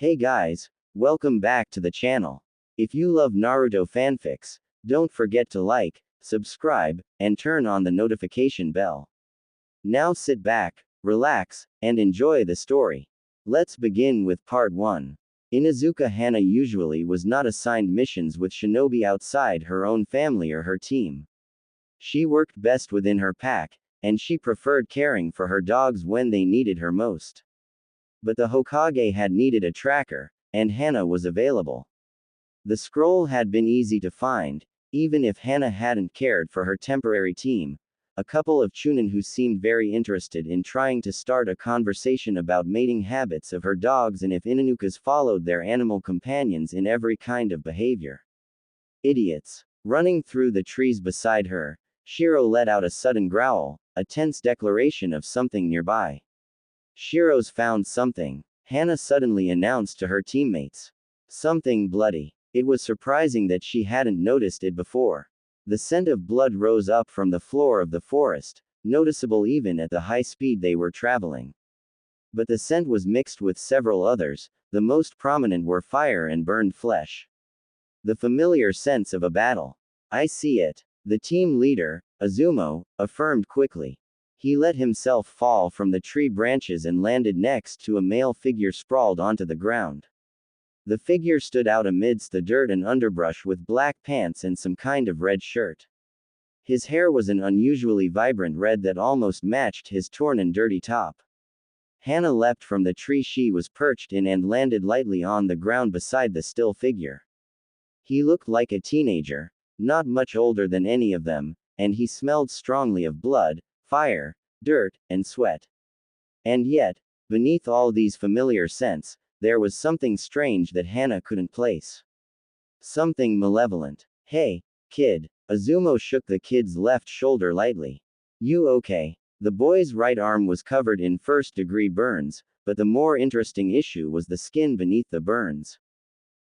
Hey guys, welcome back to the channel. If you love Naruto fanfics, don't forget to like, subscribe, and turn on the notification bell. Now sit back, relax, and enjoy the story. Let's begin with part 1. InoHana usually was not assigned missions with shinobi outside her own family or her team. She worked best within her pack, and she preferred caring for her dogs when they needed her most. But the Hokage had needed a tracker, and Hana was available. The scroll had been easy to find, even if Hana hadn't cared for her temporary team. A couple of Chunin who seemed very interested in trying to start a conversation about mating habits of her dogs and if Inunukas followed their animal companions in every kind of behavior. Idiots. Running through the trees beside her, Shiro let out a sudden growl, a tense declaration of something nearby. Shiro's found something, Hana suddenly announced to her teammates. Something bloody. It was surprising that she hadn't noticed it before. The scent of blood rose up from the floor of the forest, noticeable even at the high speed they were traveling. But the scent was mixed with several others, the most prominent were fire and burned flesh. The familiar sense of a battle. I see it. The team leader, Azumo, affirmed quickly. He let himself fall from the tree branches and landed next to a male figure sprawled onto the ground. The figure stood out amidst the dirt and underbrush with black pants and some kind of red shirt. His hair was an unusually vibrant red that almost matched his torn and dirty top. Hana leapt from the tree she was perched in and landed lightly on the ground beside the still figure. He looked like a teenager, not much older than any of them, and he smelled strongly of blood, fire, dirt, and sweat. And yet, beneath all these familiar scents, there was something strange that Hana couldn't place. Something malevolent. Hey, kid. Azumo shook the kid's left shoulder lightly. You okay? The boy's right arm was covered in first-degree burns, but the more interesting issue was the skin beneath the burns.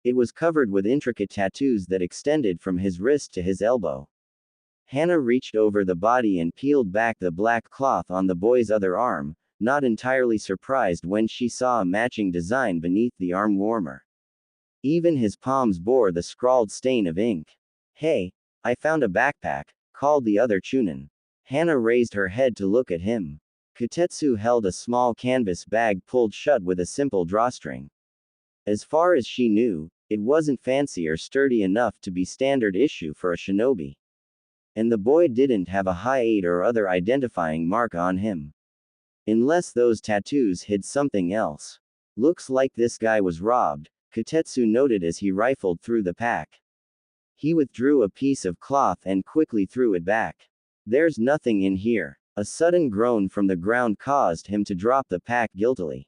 It was covered with intricate tattoos that extended from his wrist to his elbow. Hana reached over the body and peeled back the black cloth on the boy's other arm, not entirely surprised when she saw a matching design beneath the arm warmer. Even his palms bore the scrawled stain of ink. Hey, I found a backpack, called the other Chunin. Hana raised her head to look at him. Kotetsu held a small canvas bag pulled shut with a simple drawstring. As far as she knew, it wasn't fancy or sturdy enough to be standard issue for a shinobi. And the boy didn't have a high-8 or other identifying mark on him. Unless those tattoos hid something else. Looks like this guy was robbed, Kotetsu noted as he rifled through the pack. He withdrew a piece of cloth and quickly threw it back. There's nothing in here. A sudden groan from the ground caused him to drop the pack guiltily.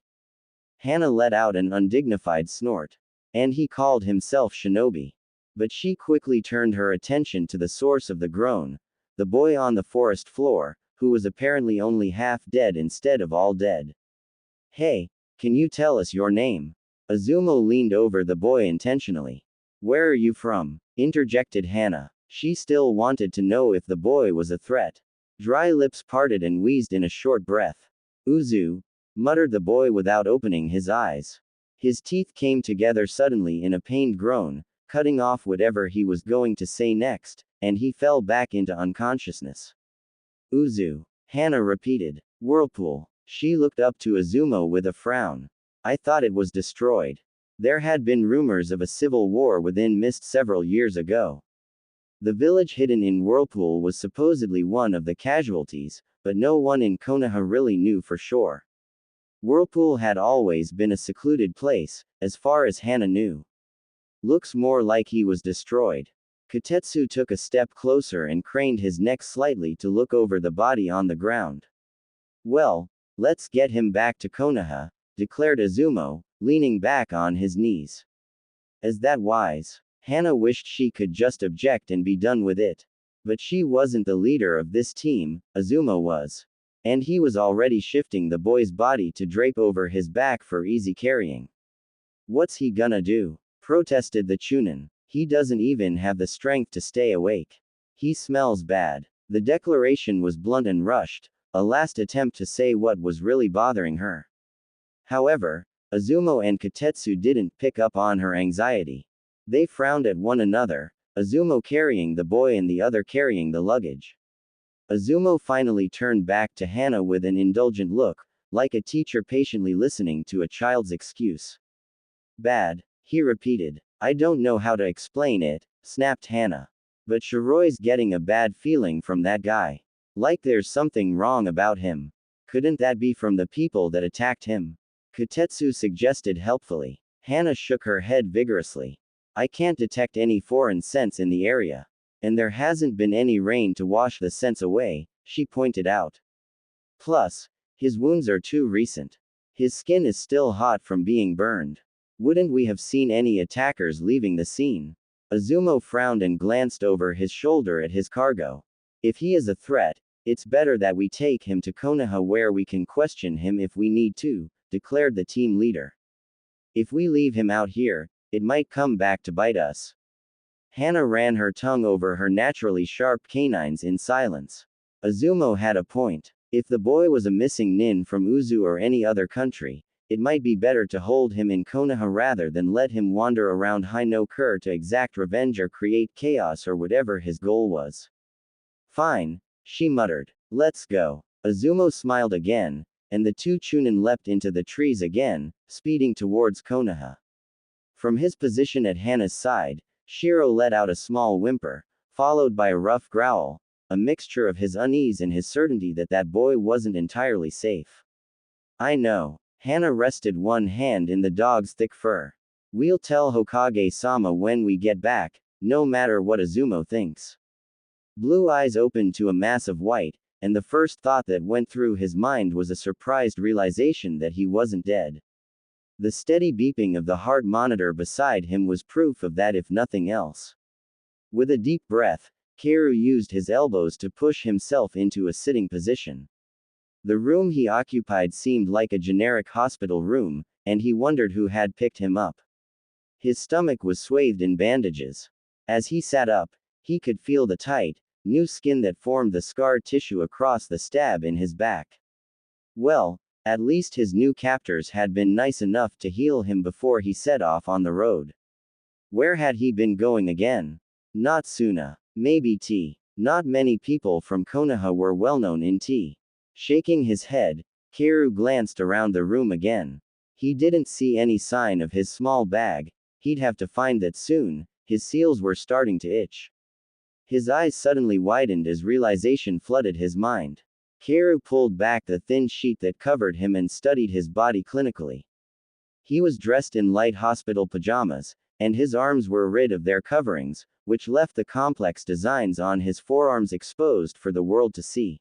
Hana let out an undignified snort. And he called himself shinobi. But she quickly turned her attention to the source of the groan, the boy on the forest floor, who was apparently only half dead instead of all dead. Hey, can you tell us your name? Azumo leaned over the boy intentionally. Where are you from? Interjected Hana. She still wanted to know if the boy was a threat. Dry lips parted and wheezed in a short breath. Uzu, muttered the boy without opening his eyes. His teeth came together suddenly in a pained groan, cutting off whatever he was going to say next, and he fell back into unconsciousness. Uzu. Hana repeated. Whirlpool. She looked up to Azumo with a frown. I thought it was destroyed. There had been rumors of a civil war within Mist several years ago. The village hidden in Whirlpool was supposedly one of the casualties, but no one in Konoha really knew for sure. Whirlpool had always been a secluded place, as far as Hana knew. Looks more like he was destroyed. Kotetsu took a step closer and craned his neck slightly to look over the body on the ground. Well, let's get him back to Konoha, declared Azumo, leaning back on his knees. Is that wise? Hana wished she could just object and be done with it. But she wasn't the leader of this team, Azumo was. And he was already shifting the boy's body to drape over his back for easy carrying. What's he gonna do? Protested the Chunin. He doesn't even have the strength to stay awake. He smells bad. The declaration was blunt and rushed, a last attempt to say what was really bothering her. However, Azumo and Kotetsu didn't pick up on her anxiety. They frowned at one another, Azumo carrying the boy and the other carrying the luggage. Azumo finally turned back to Hana with an indulgent look, like a teacher patiently listening to a child's excuse. Bad, he repeated. I don't know how to explain it, snapped Hana. But Shiroi's getting a bad feeling from that guy. Like there's something wrong about him. Couldn't that be from the people that attacked him? Kotetsu suggested helpfully. Hana shook her head vigorously. I can't detect any foreign scents in the area. And there hasn't been any rain to wash the scents away, she pointed out. Plus, his wounds are too recent. His skin is still hot from being burned. Wouldn't we have seen any attackers leaving the scene? Azumo frowned and glanced over his shoulder at his cargo. If he is a threat, it's better that we take him to Konoha where we can question him if we need to, declared the team leader. If we leave him out here, it might come back to bite us. Hana ran her tongue over her naturally sharp canines in silence. Azumo had a point. If the boy was a missing nin from Uzu or any other country, it might be better to hold him in Konoha rather than let him wander around Hino-Kur to exact revenge or create chaos or whatever his goal was. Fine, she muttered. Let's go. Azumo smiled again, and the two Chunin leapt into the trees again, speeding towards Konoha. From his position at Hana's side, Shiro let out a small whimper, followed by a rough growl, a mixture of his unease and his certainty that that boy wasn't entirely safe. I know. Hana rested one hand in the dog's thick fur. We'll tell Hokage-sama when we get back, no matter what Azumo thinks. Blue eyes opened to a mass of white, and the first thought that went through his mind was a surprised realization that he wasn't dead. The steady beeping of the heart monitor beside him was proof of that if nothing else. With a deep breath, Kaoru used his elbows to push himself into a sitting position. The room he occupied seemed like a generic hospital room, and he wondered who had picked him up. His stomach was swathed in bandages. As he sat up, he could feel the tight, new skin that formed the scar tissue across the stab in his back. Well, at least his new captors had been nice enough to heal him before he set off on the road. Where had he been going again? Not Suna. Maybe T. Not many people from Konoha were well known in T. Shaking his head, Kaoru glanced around the room again. He didn't see any sign of his small bag. He'd have to find that soon. His seals were starting to itch. His eyes suddenly widened as realization flooded his mind. Kaoru pulled back the thin sheet that covered him and studied his body clinically. He was dressed in light hospital pajamas, and his arms were rid of their coverings, which left the complex designs on his forearms exposed for the world to see.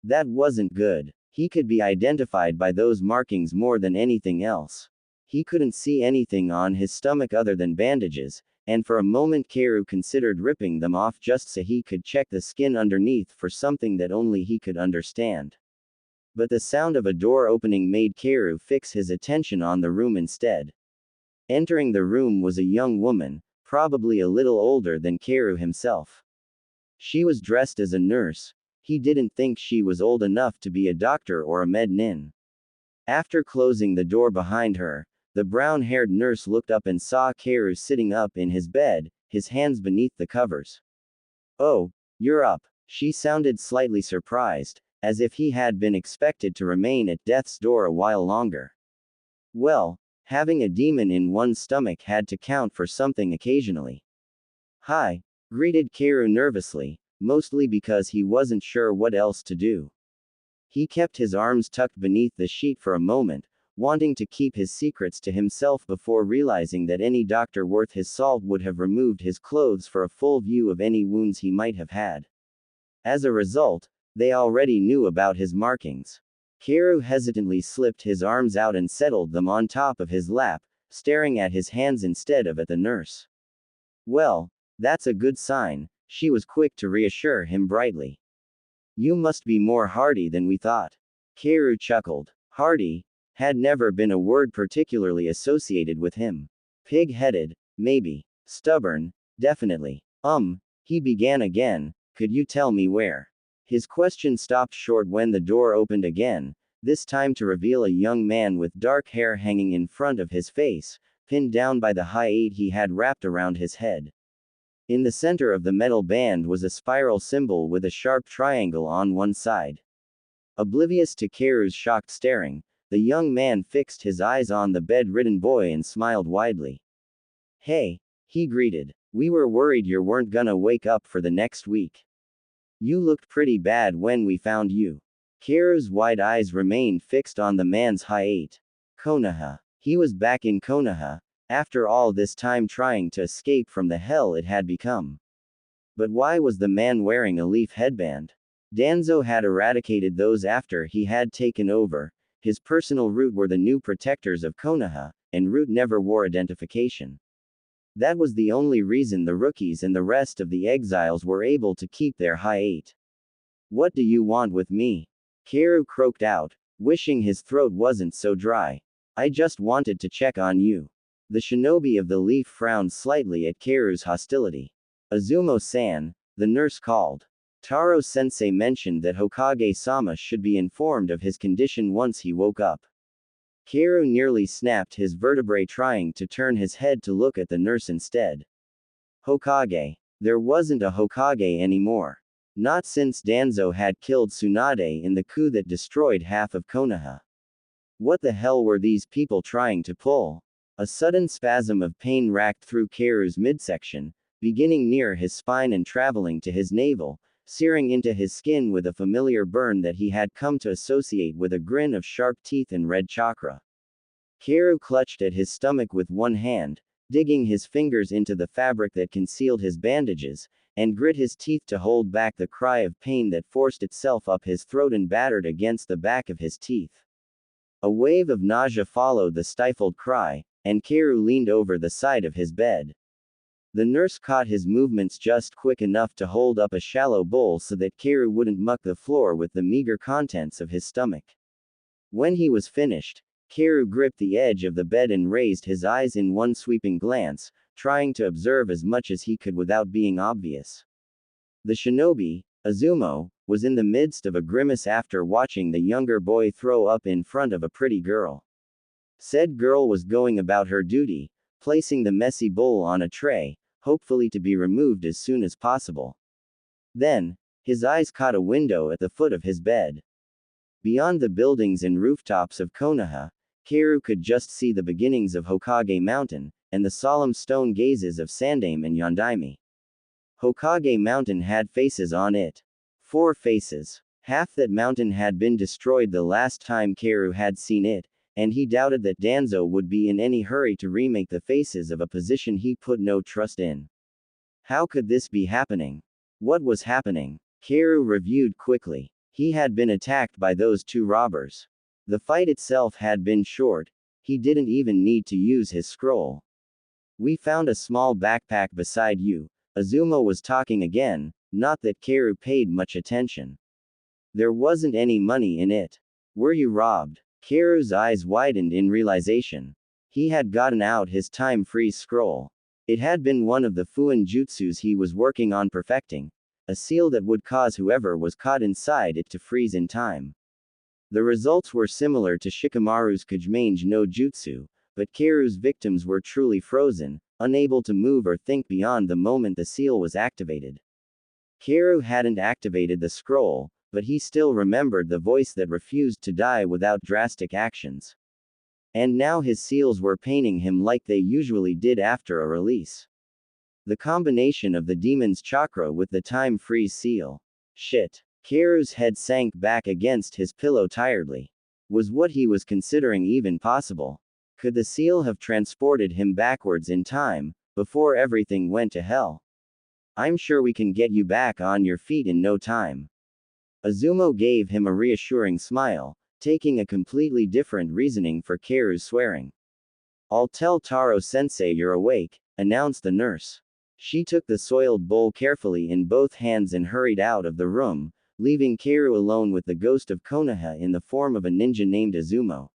That wasn't good. He could be identified by those markings more than anything else. He couldn't see anything on his stomach other than bandages, and for a moment Kaoru considered ripping them off just so he could check the skin underneath for something that only he could understand. But the sound of a door opening made Kaoru fix his attention on the room instead. Entering the room was a young woman, probably a little older than Kaoru himself. She was dressed as a nurse. He didn't think she was old enough to be a doctor or a med nin. After closing the door behind her, the brown-haired nurse looked up and saw Kaoru sitting up in his bed, his hands beneath the covers. Oh, you're up. She sounded slightly surprised, as if he had been expected to remain at death's door a while longer. Well, having a demon in one's stomach had to count for something occasionally. Hi, greeted Kaoru nervously, mostly because he wasn't sure what else to do. He kept his arms tucked beneath the sheet for a moment, wanting to keep his secrets to himself before realizing that any doctor worth his salt would have removed his clothes for a full view of any wounds he might have had. As a result, they already knew about his markings. Kaoru hesitantly slipped his arms out and settled them on top of his lap, staring at his hands instead of at the nurse. Well, that's a good sign, she was quick to reassure him brightly. You must be more hardy than we thought. Kaoru chuckled. Hardy had never been a word particularly associated with him. Pig-headed, maybe. Stubborn, definitely. He began again, could you tell me where? His question stopped short when the door opened again, this time to reveal a young man with dark hair hanging in front of his face, pinned down by the hide he had wrapped around his head. In the center of the metal band was a spiral symbol with a sharp triangle on one side. Oblivious to Karu's shocked staring, the young man fixed his eyes on the bedridden boy and smiled widely. "Hey," he greeted. "We were worried you weren't gonna wake up for the next week. You looked pretty bad when we found you." Karu's wide eyes remained fixed on the man's hide. Konoha. He was back in Konoha, after all this time trying to escape from the hell it had become. But why was the man wearing a leaf headband? Danzo had eradicated those after he had taken over. His personal root were the new protectors of Konoha, and root never wore identification. That was the only reason the rookies and the rest of the exiles were able to keep their hide. "What do you want with me?" Karu croaked out, wishing his throat wasn't so dry. "I just wanted to check on you." The shinobi of the leaf frowned slightly at Karu's hostility. "Azumo-san," the nurse called. Taro-sensei mentioned that Hokage-sama should be informed of his condition once he woke up. Karu nearly snapped his vertebrae trying to turn his head to look at the nurse instead. Hokage. There wasn't a Hokage anymore. Not since Danzo had killed Tsunade in the coup that destroyed half of Konoha. What the hell were these people trying to pull? A sudden spasm of pain racked through Karu's midsection, beginning near his spine and traveling to his navel, searing into his skin with a familiar burn that he had come to associate with a grin of sharp teeth and red chakra. Karu clutched at his stomach with one hand, digging his fingers into the fabric that concealed his bandages, and grit his teeth to hold back the cry of pain that forced itself up his throat and battered against the back of his teeth. A wave of nausea followed the stifled cry, and Karu leaned over the side of his bed. The nurse caught his movements just quick enough to hold up a shallow bowl so that Karu wouldn't muck the floor with the meager contents of his stomach. When he was finished, Karu gripped the edge of the bed and raised his eyes in one sweeping glance, trying to observe as much as he could without being obvious. The shinobi, Azumo, was in the midst of a grimace after watching the younger boy throw up in front of a pretty girl. Said girl was going about her duty, placing the messy bowl on a tray, hopefully to be removed as soon as possible. Then, his eyes caught a window at the foot of his bed. Beyond the buildings and rooftops of Konoha, Karu could just see the beginnings of Hokage Mountain, and the solemn stone gazes of Sandaime and Yondaime. Hokage Mountain had faces on it. 4 faces. Half that mountain had been destroyed the last time Karu had seen it, and he doubted that Danzo would be in any hurry to remake the faces of a position he put no trust in. How could this be happening? What was happening? Karu reviewed quickly. He had been attacked by those 2 robbers. The fight itself had been short. He didn't even need to use his scroll. "We found a small backpack beside you," Azumo was talking again, not that Karu paid much attention. "There wasn't any money in it. Were you robbed?" Karu's eyes widened in realization. He had gotten out his time freeze scroll. It had been one of the Fuin jutsus he was working on perfecting, a seal that would cause whoever was caught inside it to freeze in time. The results were similar to Shikamaru's Kujumange no Jutsu, but Karu's victims were truly frozen, unable to move or think beyond the moment the seal was activated. Karu hadn't activated the scroll, but he still remembered the voice that refused to die without drastic actions. And now his seals were paining him like they usually did after a release. The combination of the demon's chakra with the time freeze seal. Shit. Karu's head sank back against his pillow tiredly. Was what he was considering even possible? Could the seal have transported him backwards in time, before everything went to hell? "I'm sure we can get you back on your feet in no time." Azumo gave him a reassuring smile, taking a completely different reasoning for Karu's swearing. "I'll tell Taro-sensei you're awake," announced the nurse. She took the soiled bowl carefully in both hands and hurried out of the room, leaving Karu alone with the ghost of Konoha in the form of a ninja named Azumo.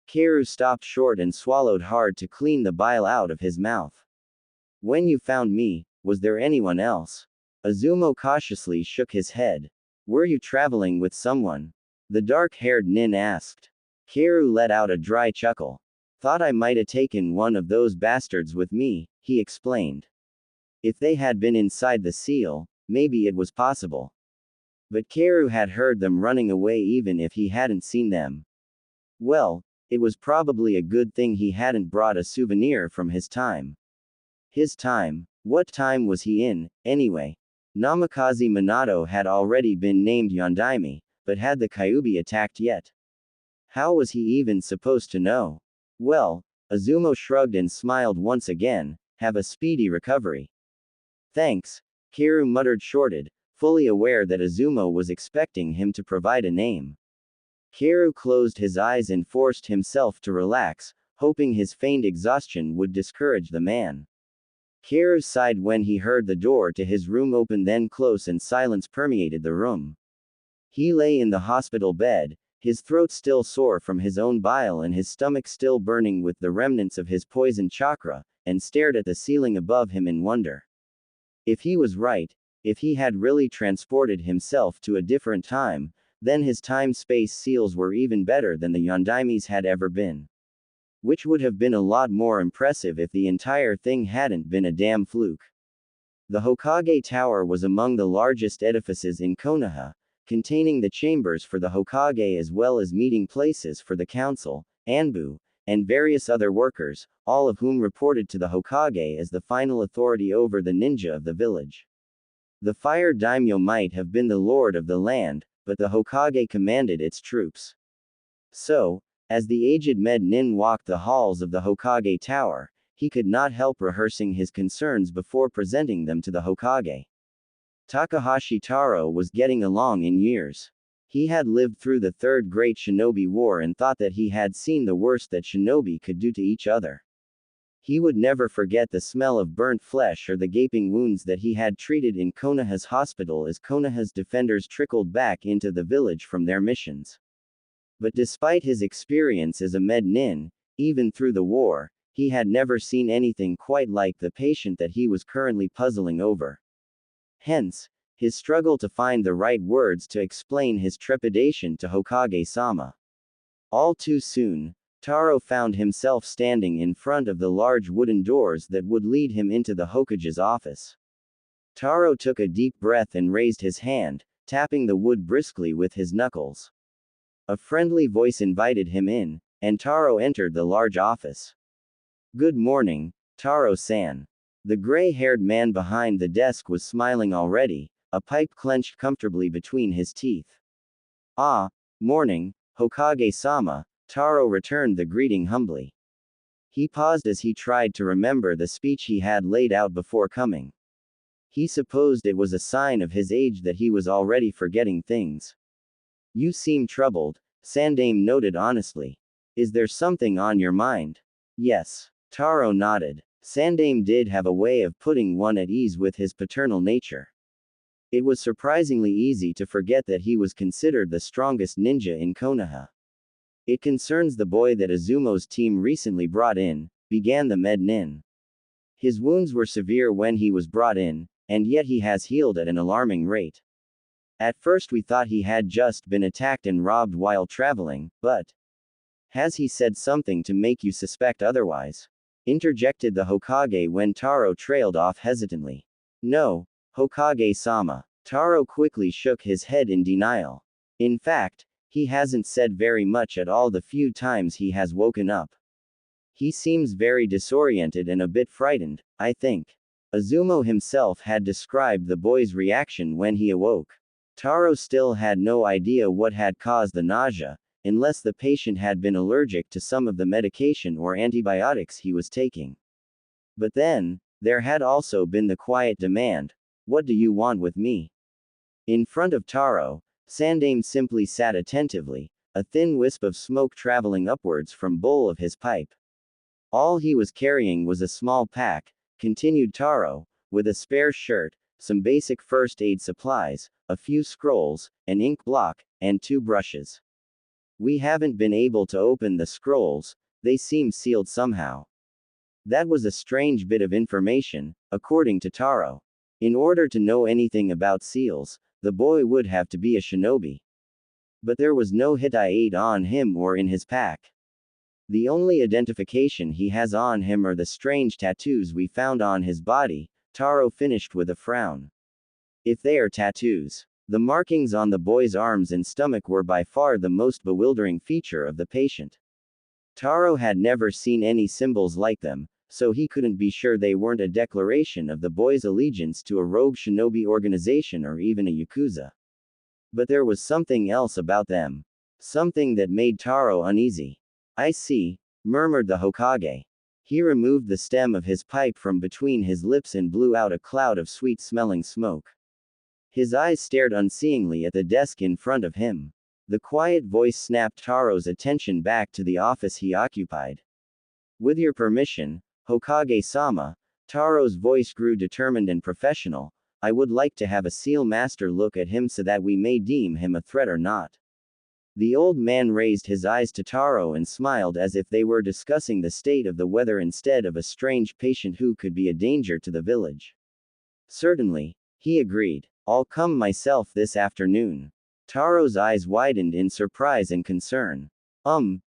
Karu stopped short and swallowed hard to clean the bile out of his mouth. "When you found me, was there anyone else?" Azumo cautiously shook his head. "Were you traveling with someone?" The dark-haired nin asked. Kaoru let out a dry chuckle. Thought I might have taken one of those bastards with me, he explained. If they had been inside the seal, maybe it was possible. But Kaoru had heard them running away even if he hadn't seen them. Well, it was probably a good thing he hadn't brought a souvenir from his time. His time? What time was he in, anyway? Namikaze Minato had already been named Yondaime, but had the Kyuubi attacked yet? How was he even supposed to know? Well, Azumo shrugged and smiled once again. Have a speedy recovery. Thanks, Kaoru muttered shorted, fully aware that Azumo was expecting him to provide a name. Kaoru closed his eyes and forced himself to relax, hoping his feigned exhaustion would discourage the man. Kaoru sighed when he heard the door to his room open, then close, and silence permeated the room. He lay in the hospital bed, his throat still sore from his own bile and his stomach still burning with the remnants of his poison chakra, and stared at the ceiling above him in wonder. If he was right, if he had really transported himself to a different time, then his time-space seals were even better than the Yondaime's had ever been. Which would have been a lot more impressive if the entire thing hadn't been a damn fluke. The Hokage Tower was among the largest edifices in Konoha, containing the chambers for the Hokage as well as meeting places for the council, Anbu, and various other workers, all of whom reported to the Hokage as the final authority over the ninja of the village. The fire daimyo might have been the lord of the land, but the Hokage commanded its troops. So, as the aged med nin walked the halls of the Hokage Tower, he could not help rehearsing his concerns before presenting them to the Hokage. Takahashi Taro was getting along in years. He had lived through the Third Great Shinobi War and thought that he had seen the worst that shinobi could do to each other. He would never forget the smell of burnt flesh or the gaping wounds that he had treated in Konoha's hospital as Konoha's defenders trickled back into the village from their missions. But despite his experience as a med nin, even through the war, he had never seen anything quite like the patient that he was currently puzzling over. Hence, his struggle to find the right words to explain his trepidation to Hokage-sama. All too soon, Taro found himself standing in front of the large wooden doors that would lead him into the Hokage's office. Taro took a deep breath and raised his hand, tapping the wood briskly with his knuckles. A friendly voice invited him in, and Taro entered the large office. Good morning, Taro-san. The gray-haired man behind the desk was smiling already, a pipe clenched comfortably between his teeth. Ah, morning, Hokage-sama, Taro returned the greeting humbly. He paused as he tried to remember the speech he had laid out before coming. He supposed it was a sign of his age that he was already forgetting things. You seem troubled, Sandaime noted honestly. Is there something on your mind? Yes. Taro nodded. Sandaime did have a way of putting one at ease with his paternal nature. It was surprisingly easy to forget that he was considered the strongest ninja in Konoha. It concerns the boy that Azumo's team recently brought in, began the med nin. His wounds were severe when he was brought in, and yet he has healed at an alarming rate. At first we thought he had just been attacked and robbed while traveling, but has he said something to make you suspect otherwise? Interjected the Hokage when Taro trailed off hesitantly. No, Hokage-sama. Taro quickly shook his head in denial. In fact, he hasn't said very much at all the few times he has woken up. He seems very disoriented and a bit frightened, I think. Azumo himself had described the boy's reaction when he awoke. Taro still had no idea what had caused the nausea, unless the patient had been allergic to some of the medication or antibiotics he was taking. But then, there had also been the quiet demand, "What do you want with me?" In front of Taro, Sandaime simply sat attentively, a thin wisp of smoke traveling upwards from bowl of his pipe. All he was carrying was a small pack, continued Taro, with a spare shirt, some basic first aid supplies, a few scrolls, an ink block, and 2 brushes. We haven't been able to open the scrolls, they seem sealed somehow. That was a strange bit of information, according to Taro. In order to know anything about seals, the boy would have to be a shinobi. But there was no Hittite on him or in his pack. The only identification he has on him are the strange tattoos we found on his body, Taro finished with a frown. If they are tattoos. The markings on the boy's arms and stomach were by far the most bewildering feature of the patient. Taro had never seen any symbols like them, so he couldn't be sure they weren't a declaration of the boy's allegiance to a rogue shinobi organization or even a yakuza. But there was something else about them. Something that made Taro uneasy. I see, murmured the Hokage. He removed the stem of his pipe from between his lips and blew out a cloud of sweet-smelling smoke. His eyes stared unseeingly at the desk in front of him. The quiet voice snapped Taro's attention back to the office he occupied. With your permission, Hokage-sama, Taro's voice grew determined and professional, I would like to have a seal master look at him so that we may deem him a threat or not. The old man raised his eyes to Taro and smiled as if they were discussing the state of the weather instead of a strange patient who could be a danger to the village. Certainly, he agreed. I'll come myself this afternoon. Taro's eyes widened in surprise and concern.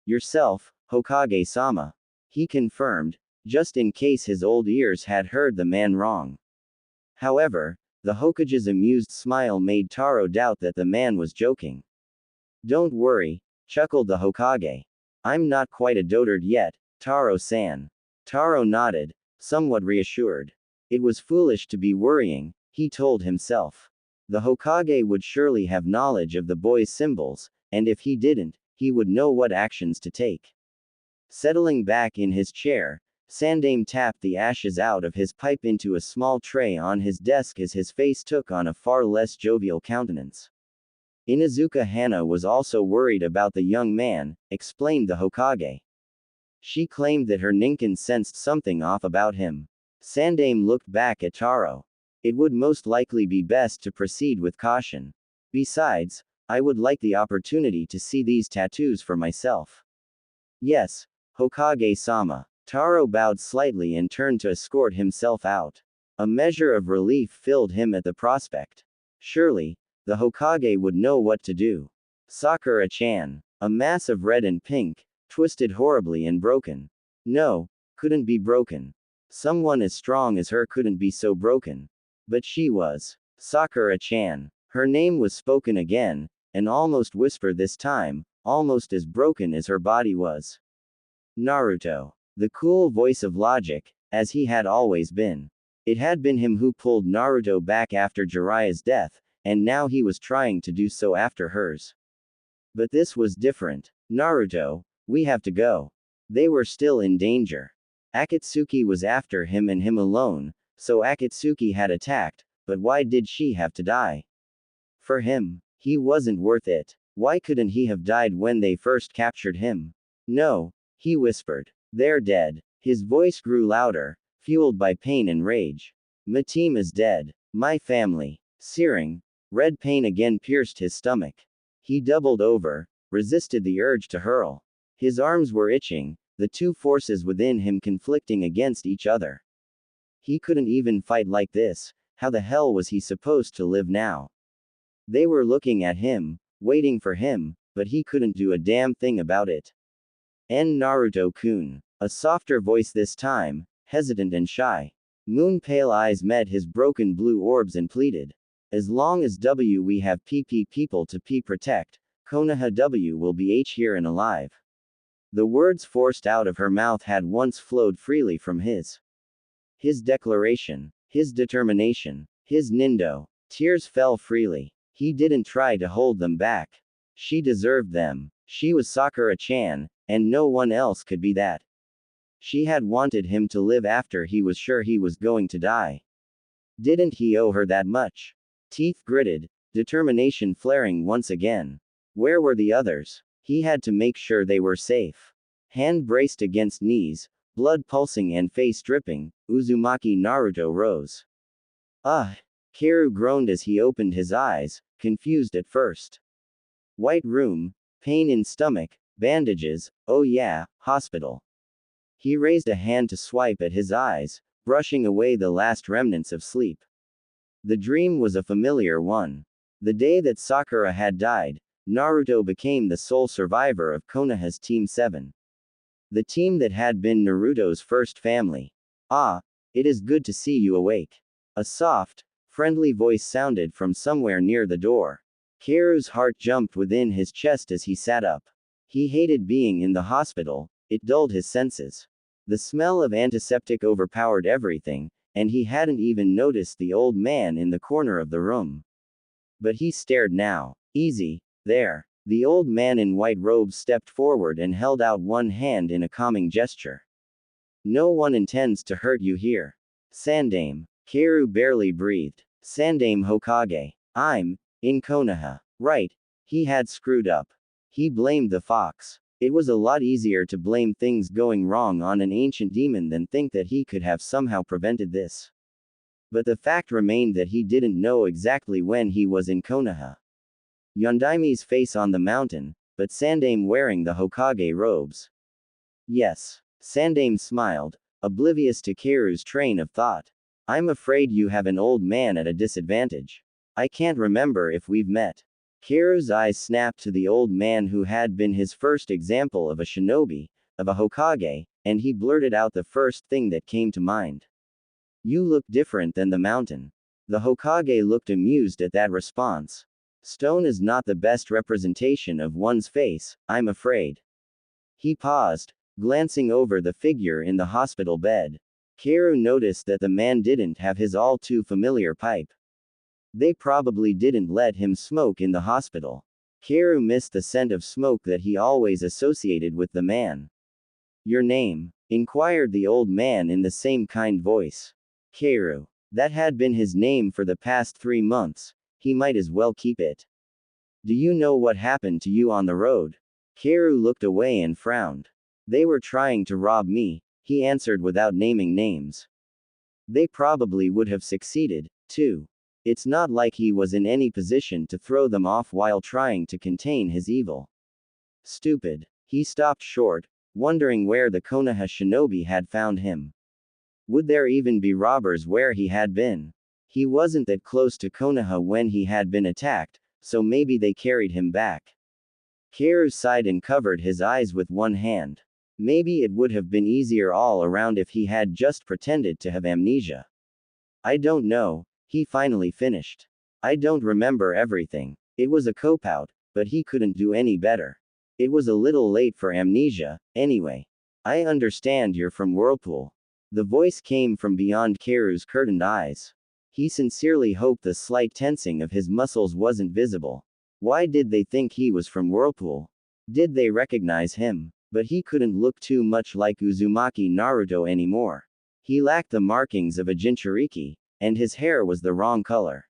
Yourself, Hokage-sama. He confirmed, just in case his old ears had heard the man wrong. However, the Hokage's amused smile made Taro doubt that the man was joking. Don't worry, chuckled the Hokage. I'm not quite a dotard yet, Taro-san. Taro nodded, somewhat reassured. It was foolish to be worrying, he told himself. The Hokage would surely have knowledge of the boy's symbols, and if he didn't, he would know what actions to take. Settling back in his chair, Sandaime tapped the ashes out of his pipe into a small tray on his desk as his face took on a far less jovial countenance. InoHana was also worried about the young man, explained the Hokage. She claimed that her Ninken sensed something off about him. Sandaime looked back at Taro. It would most likely be best to proceed with caution. Besides, I would like the opportunity to see these tattoos for myself. Yes, Hokage-sama. Taro bowed slightly and turned to escort himself out. A measure of relief filled him at the prospect. Surely, the Hokage would know what to do. Sakura-chan. A mass of red and pink, twisted horribly and broken. No, couldn't be broken. Someone as strong as her couldn't be so broken. But she was. Sakura-chan. Her name was spoken again, an almost whisper this time, almost as broken as her body was. Naruto. The cool voice of logic, as he had always been. It had been him who pulled Naruto back after Jiraiya's death, and now he was trying to do so after hers. But this was different. Naruto, we have to go. They were still in danger. Akatsuki was after him and him alone, so Akatsuki had attacked, but why did she have to die? For him, he wasn't worth it. Why couldn't he have died when they first captured him? No, he whispered. They're dead. His voice grew louder, fueled by pain and rage. My team is dead. My family. Searing. Red pain again pierced his stomach. He doubled over, resisted the urge to hurl. His arms were itching, the two forces within him conflicting against each other. He couldn't even fight like this, how the hell was he supposed to live now? They were looking at him, waiting for him, but he couldn't do a damn thing about it. Naruto-kun. A softer voice this time, hesitant and shy. Moon-pale eyes met his broken blue orbs and pleaded. As long as we have PP people to P protect, Konoha W will be H here and alive. The words forced out of her mouth had once flowed freely from his declaration, his determination, his nindo. Tears fell freely. He didn't try to hold them back. She deserved them. She was Sakura-chan, and no one else could be that. She had wanted him to live after he was sure he was going to die. Didn't he owe her that much? Teeth gritted, determination flaring once again. Where were the others? He had to make sure they were safe. Hand braced against knees, blood pulsing and face dripping, Uzumaki Naruto rose. Karu groaned as he opened his eyes, confused at first. White room, pain in stomach, bandages, oh yeah, hospital. He raised a hand to swipe at his eyes, brushing away the last remnants of sleep. The dream was a familiar one. The day that Sakura had died, Naruto became the sole survivor of Konoha's Team 7. The team that had been Naruto's first family. Ah, it is good to see you awake. A soft, friendly voice sounded from somewhere near the door. Keiru's heart jumped within his chest as he sat up. He hated being in the hospital, it dulled his senses. The smell of antiseptic overpowered everything, and he hadn't even noticed the old man in the corner of the room. But he stared now. Easy, there. The old man in white robes stepped forward and held out one hand in a calming gesture. No one intends to hurt you here. Sandame. Keiru barely breathed. Sandame Hokage. I'm in Konoha. Right. He had screwed up. He blamed the fox. It was a lot easier to blame things going wrong on an ancient demon than think that he could have somehow prevented this. But the fact remained that he didn't know exactly when he was in Konoha. Yondaime's face on the mountain, but Sandame wearing the Hokage robes. Yes. Sandame smiled, oblivious to Keiru's train of thought. I'm afraid you have an old man at a disadvantage. I can't remember if we've met. Keiru's eyes snapped to the old man who had been his first example of a shinobi, of a Hokage, and he blurted out the first thing that came to mind. You look different than the mountain. The Hokage looked amused at that response. Stone is not the best representation of one's face, I'm afraid. He paused, glancing over the figure in the hospital bed. Keiru noticed that the man didn't have his all too familiar pipe. They probably didn't let him smoke in the hospital. Keiru missed the scent of smoke that he always associated with the man. Your name? Inquired the old man in the same kind voice. Keiru. That had been his name for the past 3 months. He might as well keep it. Do you know what happened to you on the road? Keiru looked away and frowned. They were trying to rob me, he answered without naming names. They probably would have succeeded, too. It's not like he was in any position to throw them off while trying to contain his evil. Stupid. He stopped short, wondering where the Konoha shinobi had found him. Would there even be robbers where he had been? He wasn't that close to Konoha when he had been attacked, so maybe they carried him back. Keiru sighed and covered his eyes with one hand. Maybe it would have been easier all around if he had just pretended to have amnesia. I don't know, he finally finished. I don't remember everything. It was a cop-out, but he couldn't do any better. It was a little late for amnesia, anyway. I understand you're from Whirlpool. The voice came from beyond Keiru's curtained eyes. He sincerely hoped the slight tensing of his muscles wasn't visible. Why did they think he was from Whirlpool? Did they recognize him? But he couldn't look too much like Uzumaki Naruto anymore. He lacked the markings of a Jinchuriki, and his hair was the wrong color.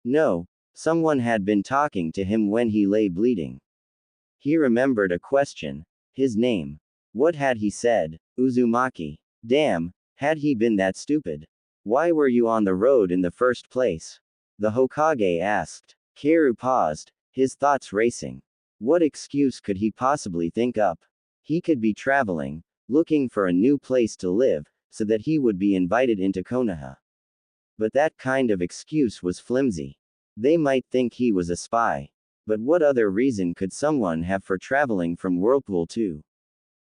No, someone had been talking to him when he lay bleeding. He remembered a question. His name. What had he said? Uzumaki. Damn, had he been that stupid? Why were you on the road in the first place? The Hokage asked. Keiru paused, his thoughts racing. What excuse could he possibly think up? He could be traveling, looking for a new place to live, so that he would be invited into Konoha. But that kind of excuse was flimsy. They might think he was a spy. But what other reason could someone have for traveling from Whirlpool to?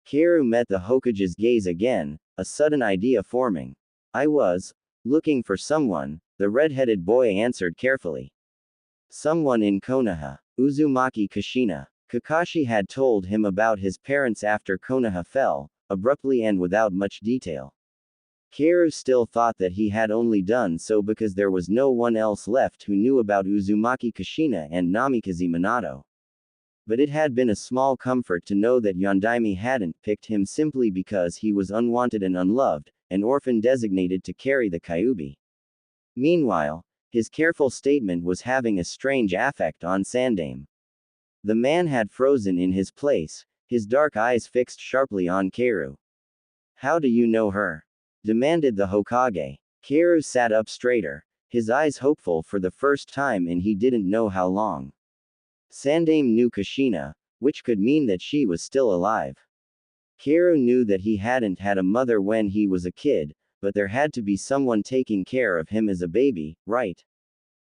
Keiru met the Hokage's gaze again, a sudden idea forming. I was looking for someone, the red-headed boy answered carefully. Someone in Konoha. Uzumaki Kushina. Kakashi had told him about his parents after Konoha fell, abruptly and without much detail. Keiru still thought that he had only done so because there was no one else left who knew about Uzumaki Kushina and Namikaze Minato. But it had been a small comfort to know that Yondaime hadn't picked him simply because he was unwanted and unloved, an orphan designated to carry the Kyuubi. Meanwhile, his careful statement was having a strange effect on Sandame. The man had frozen in his place, his dark eyes fixed sharply on Keiru. How do you know her? Demanded the Hokage. Keiru sat up straighter, his eyes hopeful for the first time in he didn't know how long. Sandame knew Kushina, which could mean that she was still alive. Keiru knew that he hadn't had a mother when he was a kid, but there had to be someone taking care of him as a baby, right?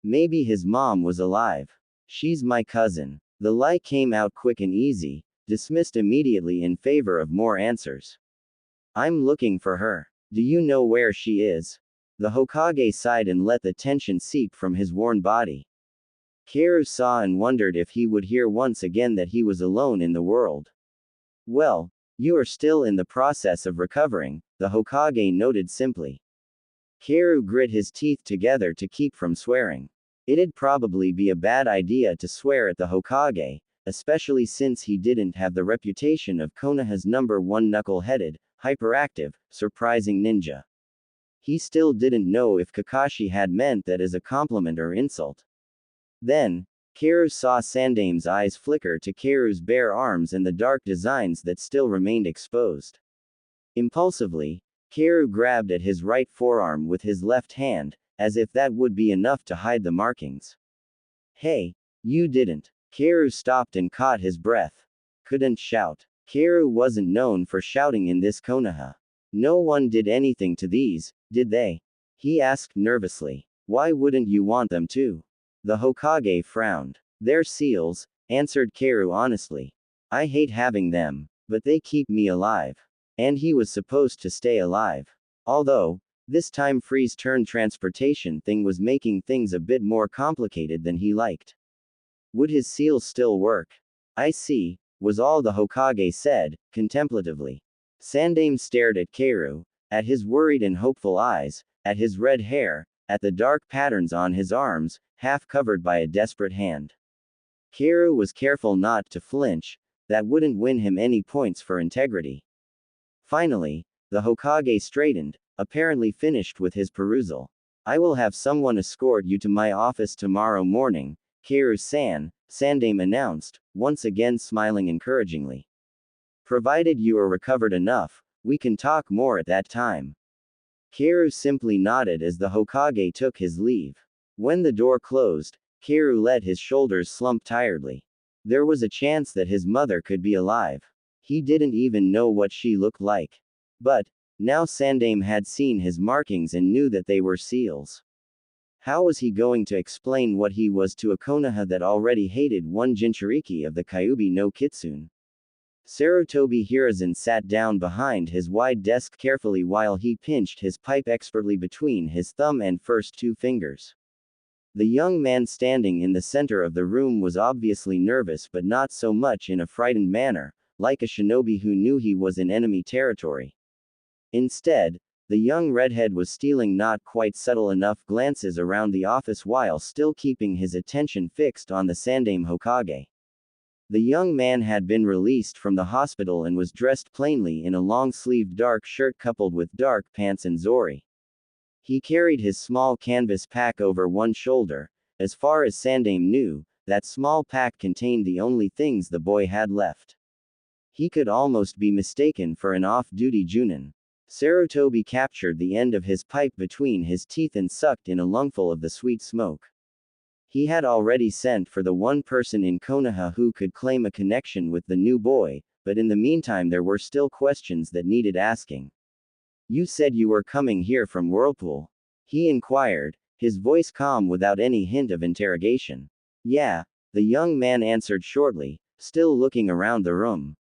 Maybe his mom was alive. She's my cousin. The lie came out quick and easy, dismissed immediately in favor of more answers. I'm looking for her. Do you know where she is? The Hokage sighed and let the tension seep from his worn body. Kaoru saw and wondered if he would hear once again that he was alone in the world. Well, you are still in the process of recovering, the Hokage noted simply. Kaoru grit his teeth together to keep from swearing. It'd probably be a bad idea to swear at the Hokage, especially since he didn't have the reputation of Konoha's #1 knuckle-headed, hyperactive, surprising ninja. He still didn't know if Kakashi had meant that as a compliment or insult. Then, Kaoru saw Sandame's eyes flicker to Kaoru's bare arms and the dark designs that still remained exposed. Impulsively, Kaoru grabbed at his right forearm with his left hand, as if that would be enough to hide the markings. Hey, you didn't. Kaoru stopped and caught his breath. Couldn't shout. Kaoru wasn't known for shouting in this Konoha. No one did anything to these, did they? He asked nervously. Why wouldn't you want them to? The Hokage frowned. They're seals, answered Kaoru honestly. I hate having them, but they keep me alive. And he was supposed to stay alive. Although, this time freeze-turn transportation thing was making things a bit more complicated than he liked. Would his seals still work? I see, was all the Hokage said, contemplatively. Sandame stared at Kaoru, at his worried and hopeful eyes, at his red hair, at the dark patterns on his arms, half covered by a desperate hand. Kaoru was careful not to flinch, that wouldn't win him any points for integrity. Finally, the Hokage straightened, apparently finished with his perusal. I will have someone escort you to my office tomorrow morning, Kaoru-san, Sandame announced, once again smiling encouragingly. Provided you are recovered enough, we can talk more at that time. Kaoru simply nodded as the Hokage took his leave. When the door closed, Kaoru let his shoulders slump tiredly. There was a chance that his mother could be alive. He didn't even know what she looked like. But, now Sandame had seen his markings and knew that they were seals. How was he going to explain what he was to a Konoha that already hated one Jinchuriki of the Kyuubi no Kitsune? Sarutobi Hiruzen sat down behind his wide desk carefully while he pinched his pipe expertly between his thumb and first two fingers. The young man standing in the center of the room was obviously nervous but not so much in a frightened manner, like a shinobi who knew he was in enemy territory. Instead, the young redhead was stealing not quite subtle enough glances around the office while still keeping his attention fixed on the Sandame Hokage. The young man had been released from the hospital and was dressed plainly in a long-sleeved dark shirt coupled with dark pants and zori. He carried his small canvas pack over one shoulder. As far as Sandame knew, that small pack contained the only things the boy had left. He could almost be mistaken for an off-duty Junin. Sarutobi captured the end of his pipe between his teeth and sucked in a lungful of the sweet smoke. He had already sent for the one person in Konoha who could claim a connection with the new boy, but in the meantime there were still questions that needed asking. You said you were coming here from Whirlpool? He inquired, his voice calm without any hint of interrogation. Yeah, the young man answered shortly, still looking around the room.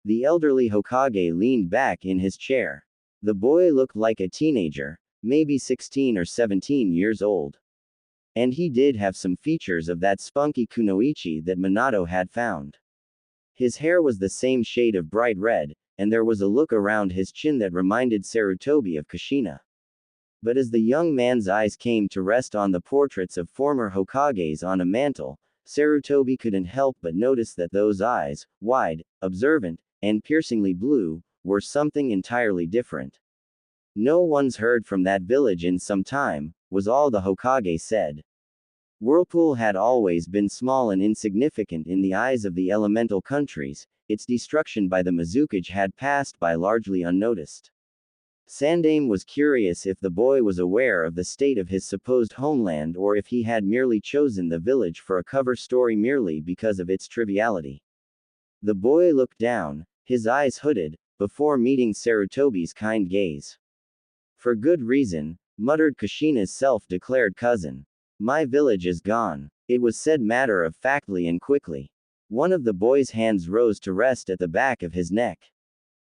The elderly Hokage leaned back in his chair. The boy looked like a teenager, maybe 16 or 17 years old. And he did have some features of that spunky kunoichi that Minato had found. His hair was the same shade of bright red, and there was a look around his chin that reminded Sarutobi of Kushina. But as the young man's eyes came to rest on the portraits of former Hokages on a mantel, Sarutobi couldn't help but notice that those eyes, wide, observant, and piercingly blue, were something entirely different. No one's heard from that village in some time, was all the Hokage said. Whirlpool had always been small and insignificant in the eyes of the elemental countries, its destruction by the Mizukage had passed by largely unnoticed. Sandame was curious if the boy was aware of the state of his supposed homeland or if he had merely chosen the village for a cover story merely because of its triviality. The boy looked down, his eyes hooded, before meeting Sarutobi's kind gaze. For good reason, muttered Kushina's self-declared cousin. My village is gone. It was said matter-of-factly and quickly. One of the boy's hands rose to rest at the back of his neck.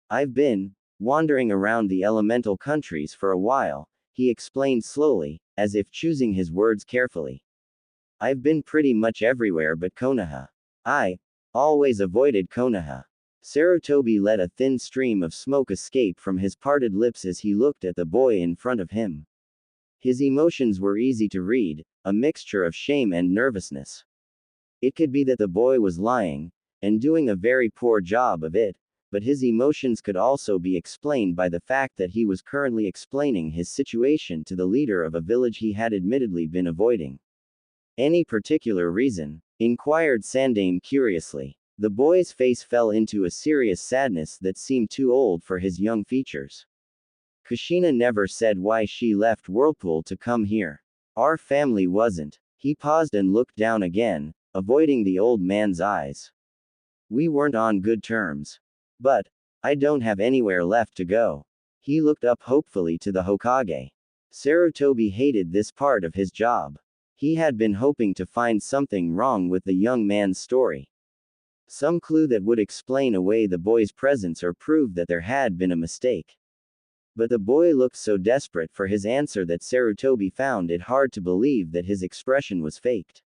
I've been wandering around the elemental countries for a while, he explained slowly, as if choosing his words carefully. I've been pretty much everywhere but Konoha. I always avoided Konoha. Sarutobi let a thin stream of smoke escape from his parted lips as he looked at the boy in front of him. His emotions were easy to read, a mixture of shame and nervousness. It could be that the boy was lying, and doing a very poor job of it, but his emotions could also be explained by the fact that he was currently explaining his situation to the leader of a village he had admittedly been avoiding. Any particular reason? Inquired Sandaime curiously. The boy's face fell into a serious sadness that seemed too old for his young features. Kushina never said why she left Whirlpool to come here. Our family wasn't. He paused and looked down again, avoiding the old man's eyes. We weren't on good terms. But I don't have anywhere left to go. He looked up hopefully to the Hokage. Sarutobi hated this part of his job. He had been hoping to find something wrong with the young man's story. Some clue that would explain away the boy's presence or prove that there had been a mistake. But the boy looked so desperate for his answer that Sarutobi found it hard to believe that his expression was faked.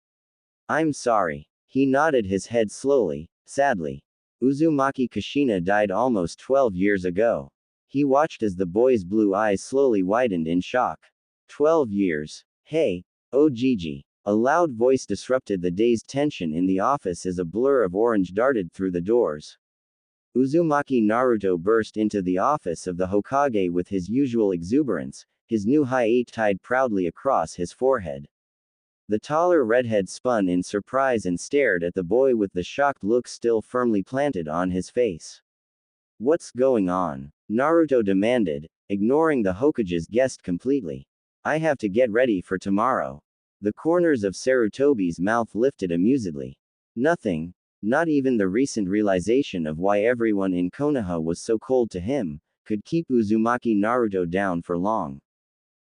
I'm sorry. He nodded his head slowly, sadly. Uzumaki Kushina died almost 12 years ago. He watched as the boy's blue eyes slowly widened in shock. 12 years. Hey, oh Gigi. A loud voice disrupted the dazed tension in the office as a blur of orange darted through the doors. Uzumaki Naruto burst into the office of the Hokage with his usual exuberance, his new height tied proudly across his forehead. The taller redhead spun in surprise and stared at the boy with the shocked look still firmly planted on his face. What's going on? Naruto demanded, ignoring the Hokage's guest completely. I have to get ready for tomorrow. The corners of Sarutobi's mouth lifted amusedly. Nothing, not even the recent realization of why everyone in Konoha was so cold to him, could keep Uzumaki Naruto down for long.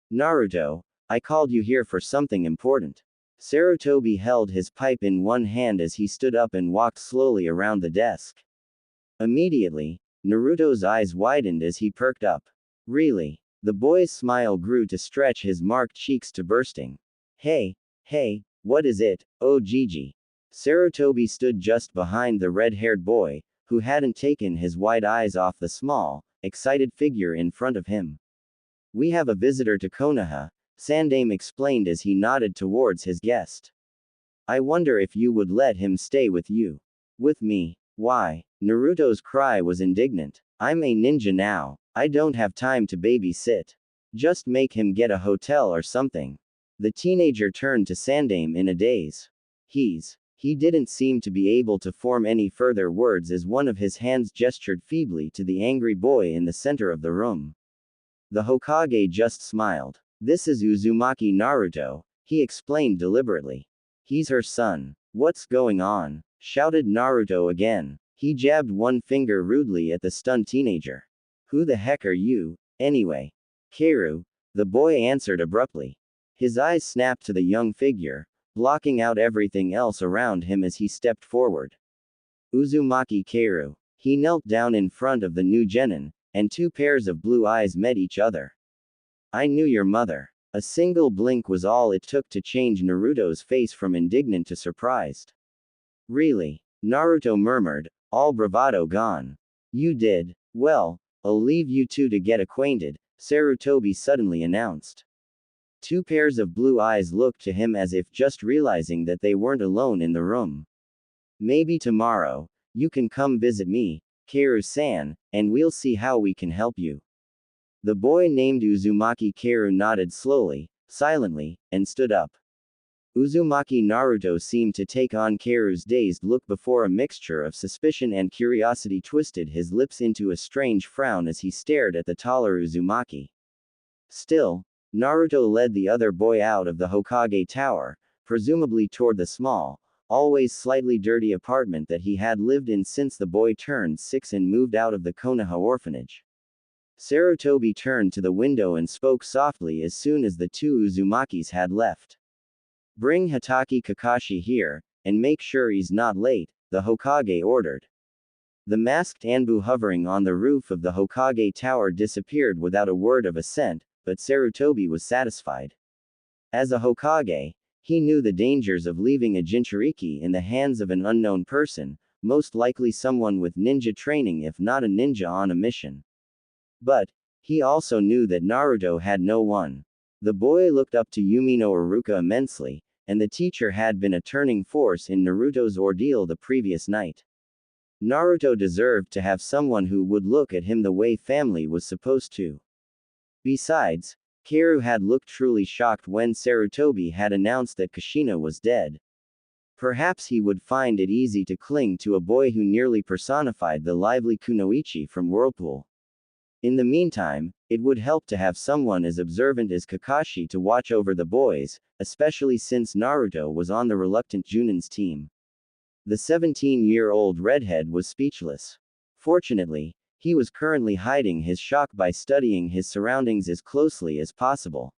Naruto, I called you here for something important. Sarutobi held his pipe in one hand as he stood up and walked slowly around the desk. Immediately, Naruto's eyes widened as he perked up. Really? The boy's smile grew to stretch his marked cheeks to bursting. Hey, what is it, oh Gigi? Sarutobi stood just behind the red-haired boy, who hadn't taken his wide eyes off the small, excited figure in front of him. We have a visitor to Konoha, Sandaime explained as he nodded towards his guest. I wonder if you would let him stay with you. With me? Why? Naruto's cry was indignant. I'm a ninja now. I don't have time to babysit. Just make him get a hotel or something. The teenager turned to Sandaime in a daze. He didn't seem to be able to form any further words as one of his hands gestured feebly to the angry boy in the center of the room. The Hokage just smiled. This is Uzumaki Naruto, he explained deliberately. He's her son. What's going on? Shouted Naruto again. He jabbed one finger rudely at the stunned teenager. Who the heck are you, anyway? Keiru, the boy answered abruptly. His eyes snapped to the young figure, blocking out everything else around him as he stepped forward. Uzumaki Keiru. He knelt down in front of the new genin, and two pairs of blue eyes met each other. I knew your mother. A single blink was all it took to change Naruto's face from indignant to surprised. Really? Naruto murmured, all bravado gone. You did? Well, I'll leave you two to get acquainted, Sarutobi suddenly announced. Two pairs of blue eyes looked to him as if just realizing that they weren't alone in the room. Maybe tomorrow, you can come visit me, Keiru-san, and we'll see how we can help you. The boy named Uzumaki Keiru nodded slowly, silently, and stood up. Uzumaki Naruto seemed to take on Keiru's dazed look before a mixture of suspicion and curiosity twisted his lips into a strange frown as he stared at the taller Uzumaki. Still, Naruto led the other boy out of the Hokage tower, presumably toward the small, always slightly dirty apartment that he had lived in since the boy turned 6 and moved out of the Konoha orphanage. Sarutobi turned to the window and spoke softly as soon as the two Uzumakis had left. Bring Hitaki Kakashi here, and make sure he's not late, the Hokage ordered. The masked Anbu hovering on the roof of the Hokage tower disappeared without a word of assent, but Sarutobi was satisfied. As a Hokage, he knew the dangers of leaving a Jinchuriki in the hands of an unknown person, most likely someone with ninja training if not a ninja on a mission. But, he also knew that Naruto had no one. The boy looked up to Yumino Iruka immensely, and the teacher had been a turning force in Naruto's ordeal the previous night. Naruto deserved to have someone who would look at him the way family was supposed to. Besides, Kaoru had looked truly shocked when Sarutobi had announced that Kushina was dead. Perhaps he would find it easy to cling to a boy who nearly personified the lively Kunoichi from Whirlpool. In the meantime, it would help to have someone as observant as Kakashi to watch over the boys, especially since Naruto was on the reluctant Junin's team. The 17-year-old redhead was speechless. Fortunately, he was currently hiding his shock by studying his surroundings as closely as possible.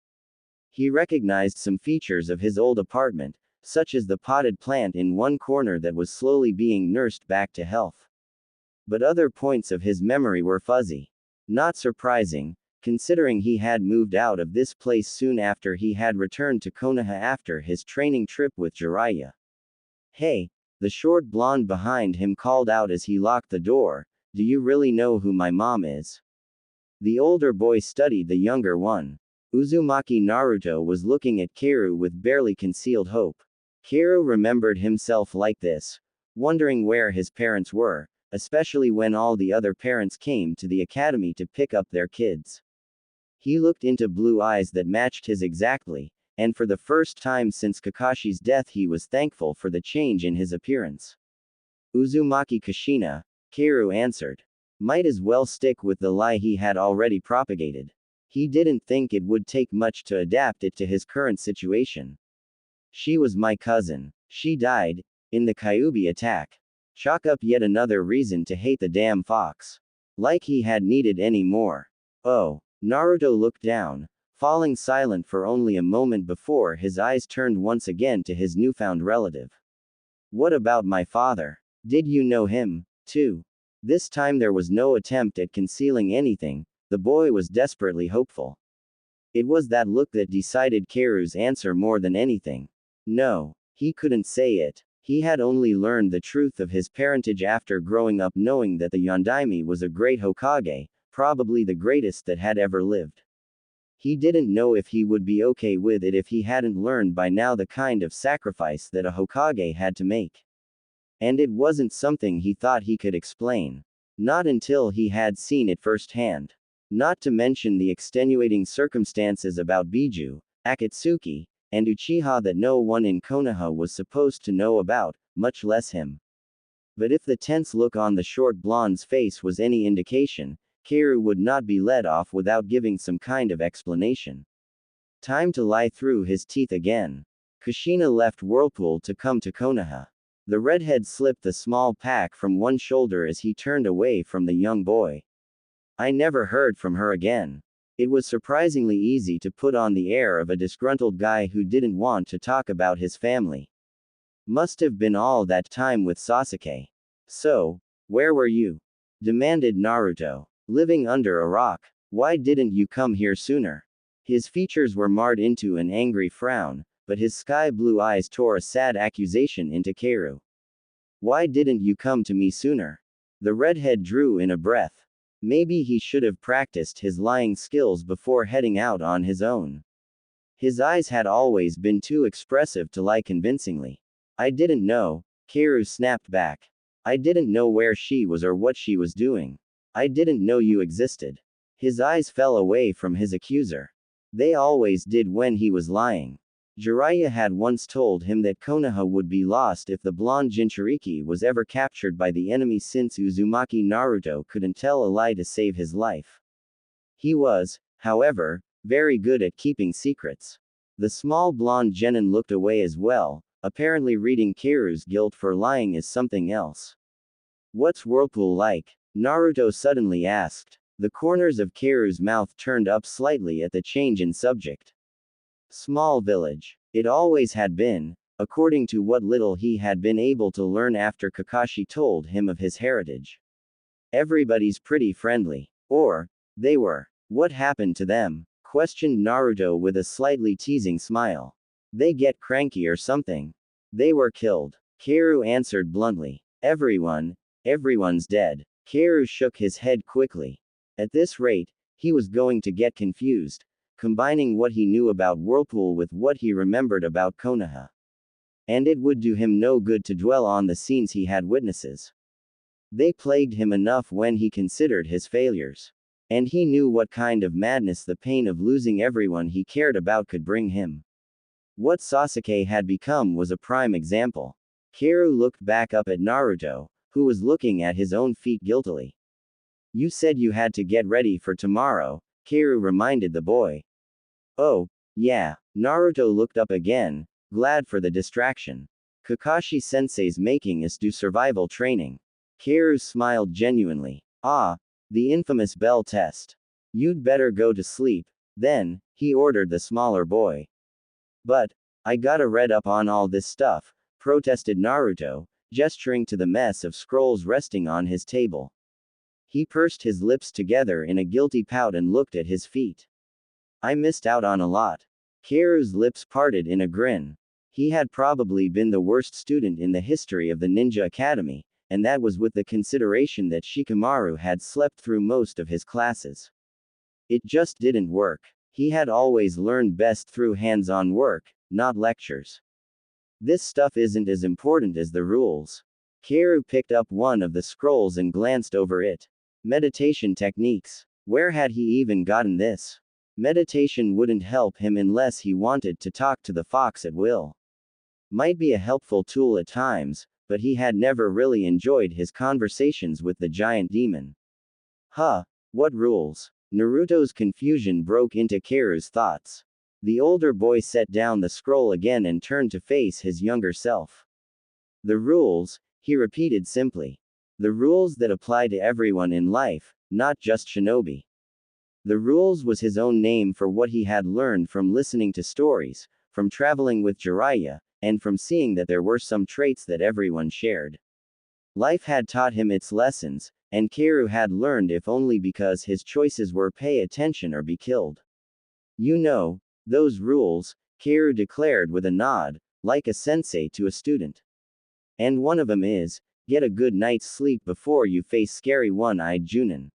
He recognized some features of his old apartment, such as the potted plant in one corner that was slowly being nursed back to health. But other points of his memory were fuzzy. Not surprising, considering he had moved out of this place soon after he had returned to Konoha after his training trip with Jiraiya. "Hey," the short blonde behind him called out as he locked the door, "do you really know who my mom is?" The older boy studied the younger one. Uzumaki Naruto was looking at Kaoru with barely concealed hope. Kaoru remembered himself like this, wondering where his parents were, especially when all the other parents came to the academy to pick up their kids. He looked into blue eyes that matched his exactly, and for the first time since Kakashi's death he was thankful for the change in his appearance. "Uzumaki Kushina," Kaoru answered. Might as well stick with the lie he had already propagated. He didn't think it would take much to adapt it to his current situation. "She was my cousin. She died in the Kyuubi attack." Chalk up yet another reason to hate the damn fox. Like he had needed any more. "Oh." Naruto looked down, falling silent for only a moment before his eyes turned once again to his newfound relative. "What about my father? Did you know him, too?" This time there was no attempt at concealing anything, the boy was desperately hopeful. It was that look that decided Kaoru's answer more than anything. No, he couldn't say it. He had only learned the truth of his parentage after growing up knowing that the Yondaime was a great Hokage, probably the greatest that had ever lived. He didn't know if he would be okay with it if he hadn't learned by now the kind of sacrifice that a Hokage had to make. And it wasn't something he thought he could explain. Not until he had seen it firsthand. Not to mention the extenuating circumstances about Biju, Akatsuki, and Uchiha that no one in Konoha was supposed to know about, much less him. But if the tense look on the short blonde's face was any indication, Kaoru would not be let off without giving some kind of explanation. Time to lie through his teeth again. Kushina left Whirlpool to come to Konoha. The redhead slipped the small pack from one shoulder as he turned away from the young boy. "I never heard from her again." It was surprisingly easy to put on the air of a disgruntled guy who didn't want to talk about his family. Must have been all that time with Sasuke. "So, where were you?" demanded Naruto. "Living under a rock. Why didn't you come here sooner?" His features were marred into an angry frown, but his sky-blue eyes tore a sad accusation into Kaoru. "Why didn't you come to me sooner?" The redhead drew in a breath. Maybe he should have practiced his lying skills before heading out on his own. His eyes had always been too expressive to lie convincingly. "I didn't know," Kaoru snapped back. "I didn't know where she was or what she was doing. I didn't know you existed." His eyes fell away from his accuser. They always did when he was lying. Jiraiya had once told him that Konoha would be lost if the blonde Jinchuriki was ever captured by the enemy since Uzumaki Naruto couldn't tell a lie to save his life. He was, however, very good at keeping secrets. The small blonde genin looked away as well, apparently reading Kaoru's guilt for lying as something else. "What's Whirlpool like?" Naruto suddenly asked. The corners of Kaoru's mouth turned up slightly at the change in subject. "Small village. It always had been. according to what little he had been able to learn after Kakashi told him of his heritage. Everybody's pretty friendly. Or, they were. What happened to them? Questioned Naruto with a slightly teasing smile. They get cranky or something. They were killed. Kaoru answered bluntly. Everyone's dead. Kaoru shook his head quickly. At this rate, he was going to get confused, combining what he knew about Whirlpool with what he remembered about Konoha. And it would do him no good to dwell on the scenes he had witnesses. They plagued him enough when he considered his failures. And he knew what kind of madness the pain of losing everyone he cared about could bring him. What Sasuke had become was a prime example. Kaoru looked back up at Naruto, who was looking at his own feet guiltily. You said you had to get ready for tomorrow, Kaoru reminded the boy. Oh, yeah. Naruto looked up again, glad for the distraction. Kakashi-sensei's making us do survival training. Kaoru smiled genuinely. Ah, the infamous bell test. You'd better go to sleep, then, he ordered the smaller boy. But, I gotta read up on all this stuff, protested Naruto, gesturing to the mess of scrolls resting on his table. He pursed his lips together in a guilty pout and looked at his feet. I missed out on a lot. Kaoru's lips parted in a grin. He had probably been the worst student in the history of the Ninja Academy, and that was with the consideration that Shikamaru had slept through most of his classes. It just didn't work. He had always learned best through hands-on work, not lectures. This stuff isn't as important as the rules. Kaoru picked up one of the scrolls and glanced over it. Meditation techniques. Where had he even gotten this? Meditation wouldn't help him unless he wanted to talk to the fox at will. Might be a helpful tool at times, but he had never really enjoyed his conversations with the giant demon. Huh, what rules? Naruto's confusion broke into Kaoru's thoughts. The older boy set down the scroll again and turned to face his younger self. The rules, he repeated simply. The rules that apply to everyone in life, not just shinobi. The rules was his own name for what he had learned from listening to stories, from traveling with Jiraiya, and from seeing that there were some traits that everyone shared. Life had taught him its lessons, and Kaoru had learned if only because his choices were pay attention or be killed. You know, those rules, Kaoru declared with a nod, like a sensei to a student. And one of them is, get a good night's sleep before you face scary one-eyed Junin.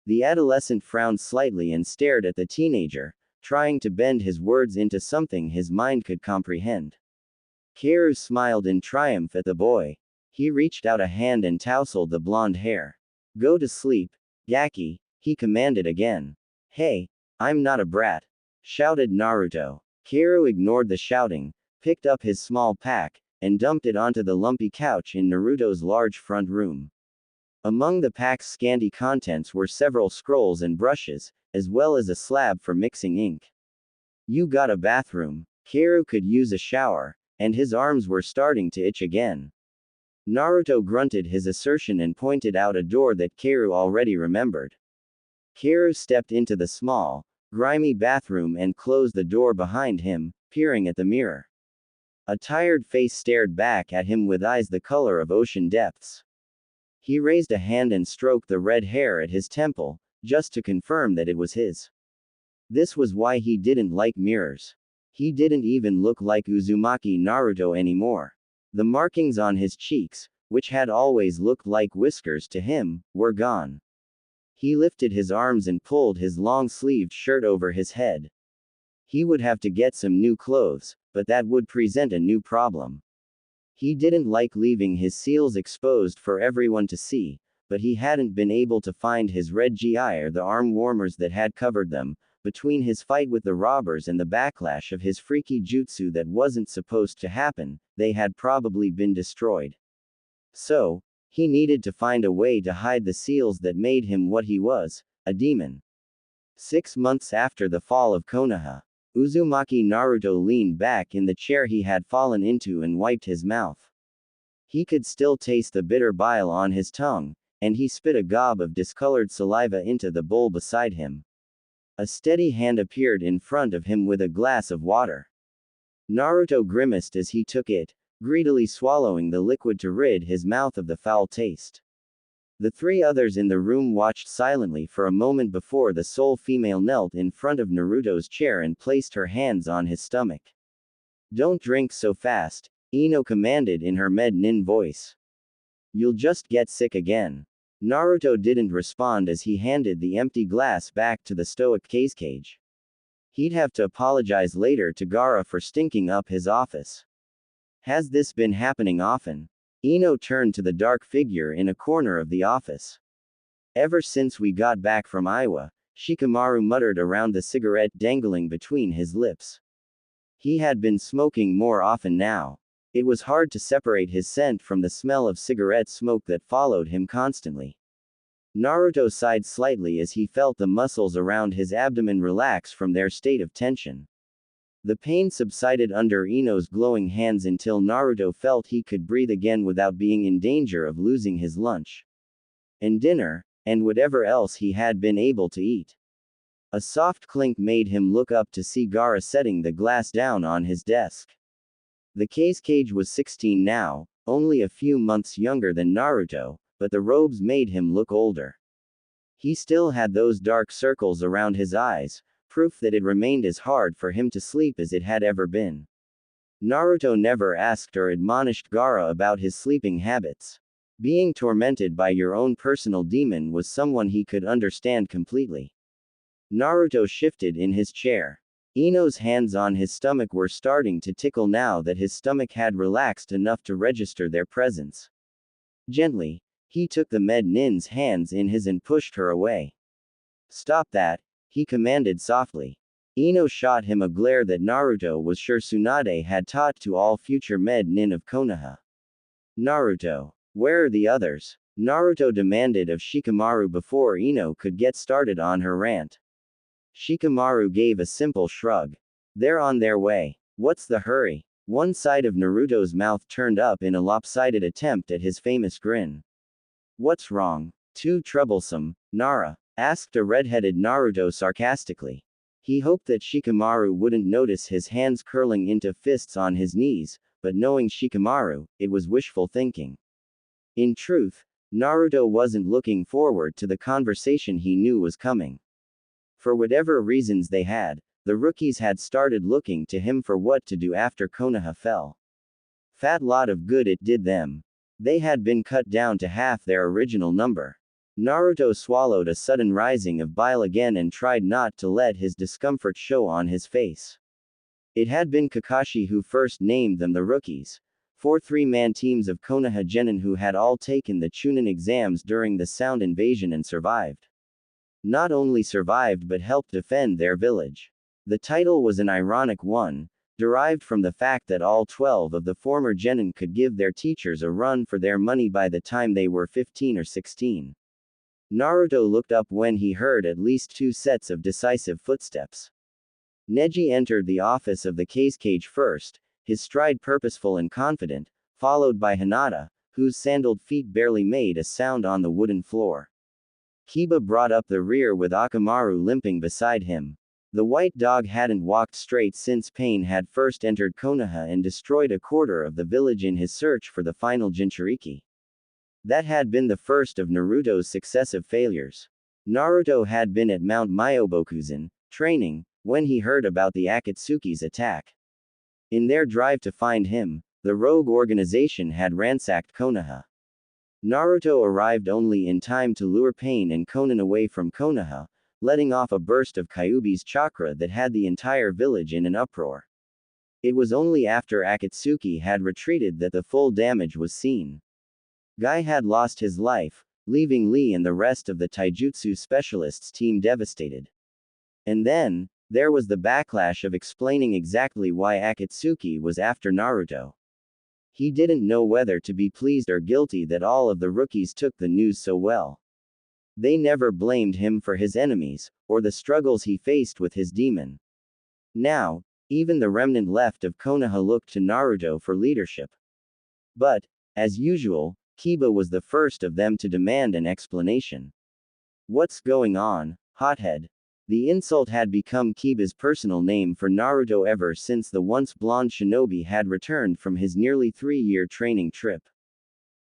The adolescent frowned slightly and stared at the teenager, trying to bend his words into something his mind could comprehend. Kaoru smiled in triumph at the boy. He reached out a hand and tousled the blonde hair. Go to sleep, Gaki, he commanded again. Hey, I'm not a brat, shouted Naruto. Kaoru ignored the shouting, picked up his small pack, and dumped it onto the lumpy couch in Naruto's large front room. Among the pack's scanty contents were several scrolls and brushes, as well as a slab for mixing ink. You got a bathroom. Kaoru could use a shower, and his arms were starting to itch again. Naruto grunted his assertion and pointed out a door that Kaoru already remembered. Kaoru stepped into the small, grimy bathroom and closed the door behind him, peering at the mirror. A tired face stared back at him with eyes the color of ocean depths. He raised a hand and stroked the red hair at his temple, just to confirm that it was his. This was why he didn't like mirrors. He didn't even look like Uzumaki Naruto anymore. The markings on his cheeks, which had always looked like whiskers to him, were gone. He lifted his arms and pulled his long-sleeved shirt over his head. He would have to get some new clothes, but that would present a new problem. He didn't like leaving his seals exposed for everyone to see, but he hadn't been able to find his red gi or the arm warmers that had covered them. Between his fight with the robbers and the backlash of his freaky jutsu that wasn't supposed to happen, they had probably been destroyed. So, he needed to find a way to hide the seals that made him what he was, a demon. 6 months after the fall of Konoha, Uzumaki Naruto leaned back in the chair he had fallen into and wiped his mouth. He could still taste the bitter bile on his tongue, and he spit a gob of discolored saliva into the bowl beside him. A steady hand appeared in front of him with a glass of water. Naruto grimaced as he took it, greedily swallowing the liquid to rid his mouth of the foul taste. The three others in the room watched silently for a moment before the sole female knelt in front of Naruto's chair and placed her hands on his stomach. "Don't drink so fast," Ino commanded in her med-nin voice. "You'll just get sick again." Naruto didn't respond as he handed the empty glass back to the stoic Cage. He'd have to apologize later to Gaara for stinking up his office. "Has this been happening often?" Ino turned to the dark figure in a corner of the office. "Ever since we got back from Iwa," Shikamaru muttered around the cigarette dangling between his lips. He had been smoking more often now. It was hard to separate his scent from the smell of cigarette smoke that followed him constantly. Naruto sighed slightly as he felt the muscles around his abdomen relax from their state of tension. The pain subsided under Ino's glowing hands until Naruto felt he could breathe again without being in danger of losing his lunch and dinner, and whatever else he had been able to eat. A soft clink made him look up to see Gaara setting the glass down on his desk. The Cage was 16 now, only a few months younger than Naruto, but the robes made him look older. He still had those dark circles around his eyes, proof that it remained as hard for him to sleep as it had ever been. Naruto never asked or admonished Gaara about his sleeping habits. Being tormented by your own personal demon was someone he could understand completely. Naruto shifted in his chair. Ino's hands on his stomach were starting to tickle now that his stomach had relaxed enough to register their presence. Gently, he took the med-nin's hands in his and pushed her away. "Stop that," he commanded softly. Ino shot him a glare that Naruto was sure Tsunade had taught to all future med-nin of Konoha. "Naruto, where are the others?" Naruto demanded of Shikamaru before Ino could get started on her rant. Shikamaru gave a simple shrug. "They're on their way. What's the hurry?" One side of Naruto's mouth turned up in a lopsided attempt at his famous grin. "What's wrong? Too troublesome, Nara?" asked a red-headed Naruto sarcastically. He hoped that Shikamaru wouldn't notice his hands curling into fists on his knees, but knowing Shikamaru, it was wishful thinking. In truth, Naruto wasn't looking forward to the conversation he knew was coming. For whatever reasons they had, the rookies had started looking to him for what to do after Konoha fell. Fat lot of good it did them. They had been cut down to half their original number. Naruto swallowed a sudden rising of bile again and tried not to let his discomfort show on his face. It had been Kakashi who first named them the rookies. 4 three-man teams of Konoha genin who had all taken the Chunin exams during the Sound Invasion and survived. Not only survived but helped defend their village. The title was an ironic one, derived from the fact that all 12 of the former genin could give their teachers a run for their money by the time they were 15 or 16. Naruto looked up when he heard at least 2 sets of decisive footsteps. Neji entered the office of the Cage first, his stride purposeful and confident, followed by Hinata, whose sandaled feet barely made a sound on the wooden floor. Kiba brought up the rear with Akamaru limping beside him. The white dog hadn't walked straight since Pain had first entered Konoha and destroyed a quarter of the village in his search for the final Jinchuriki. That had been the first of Naruto's successive failures. Naruto had been at Mount Myobokuzen, training, when he heard about the Akatsuki's attack. In their drive to find him, the rogue organization had ransacked Konoha. Naruto arrived only in time to lure Pain and Konan away from Konoha, letting off a burst of Kyuubi's chakra that had the entire village in an uproar. It was only after Akatsuki had retreated that the full damage was seen. Guy had lost his life, leaving Lee and the rest of the taijutsu specialists team devastated. And then, there was the backlash of explaining exactly why Akatsuki was after Naruto. He didn't know whether to be pleased or guilty that all of the rookies took the news so well. They never blamed him for his enemies, or the struggles he faced with his demon. Now, even the remnant left of Konoha looked to Naruto for leadership. But, as usual, Kiba was the first of them to demand an explanation. "What's going on, hothead?" The insult had become Kiba's personal name for Naruto ever since the once blonde shinobi had returned from his nearly 3-year training trip.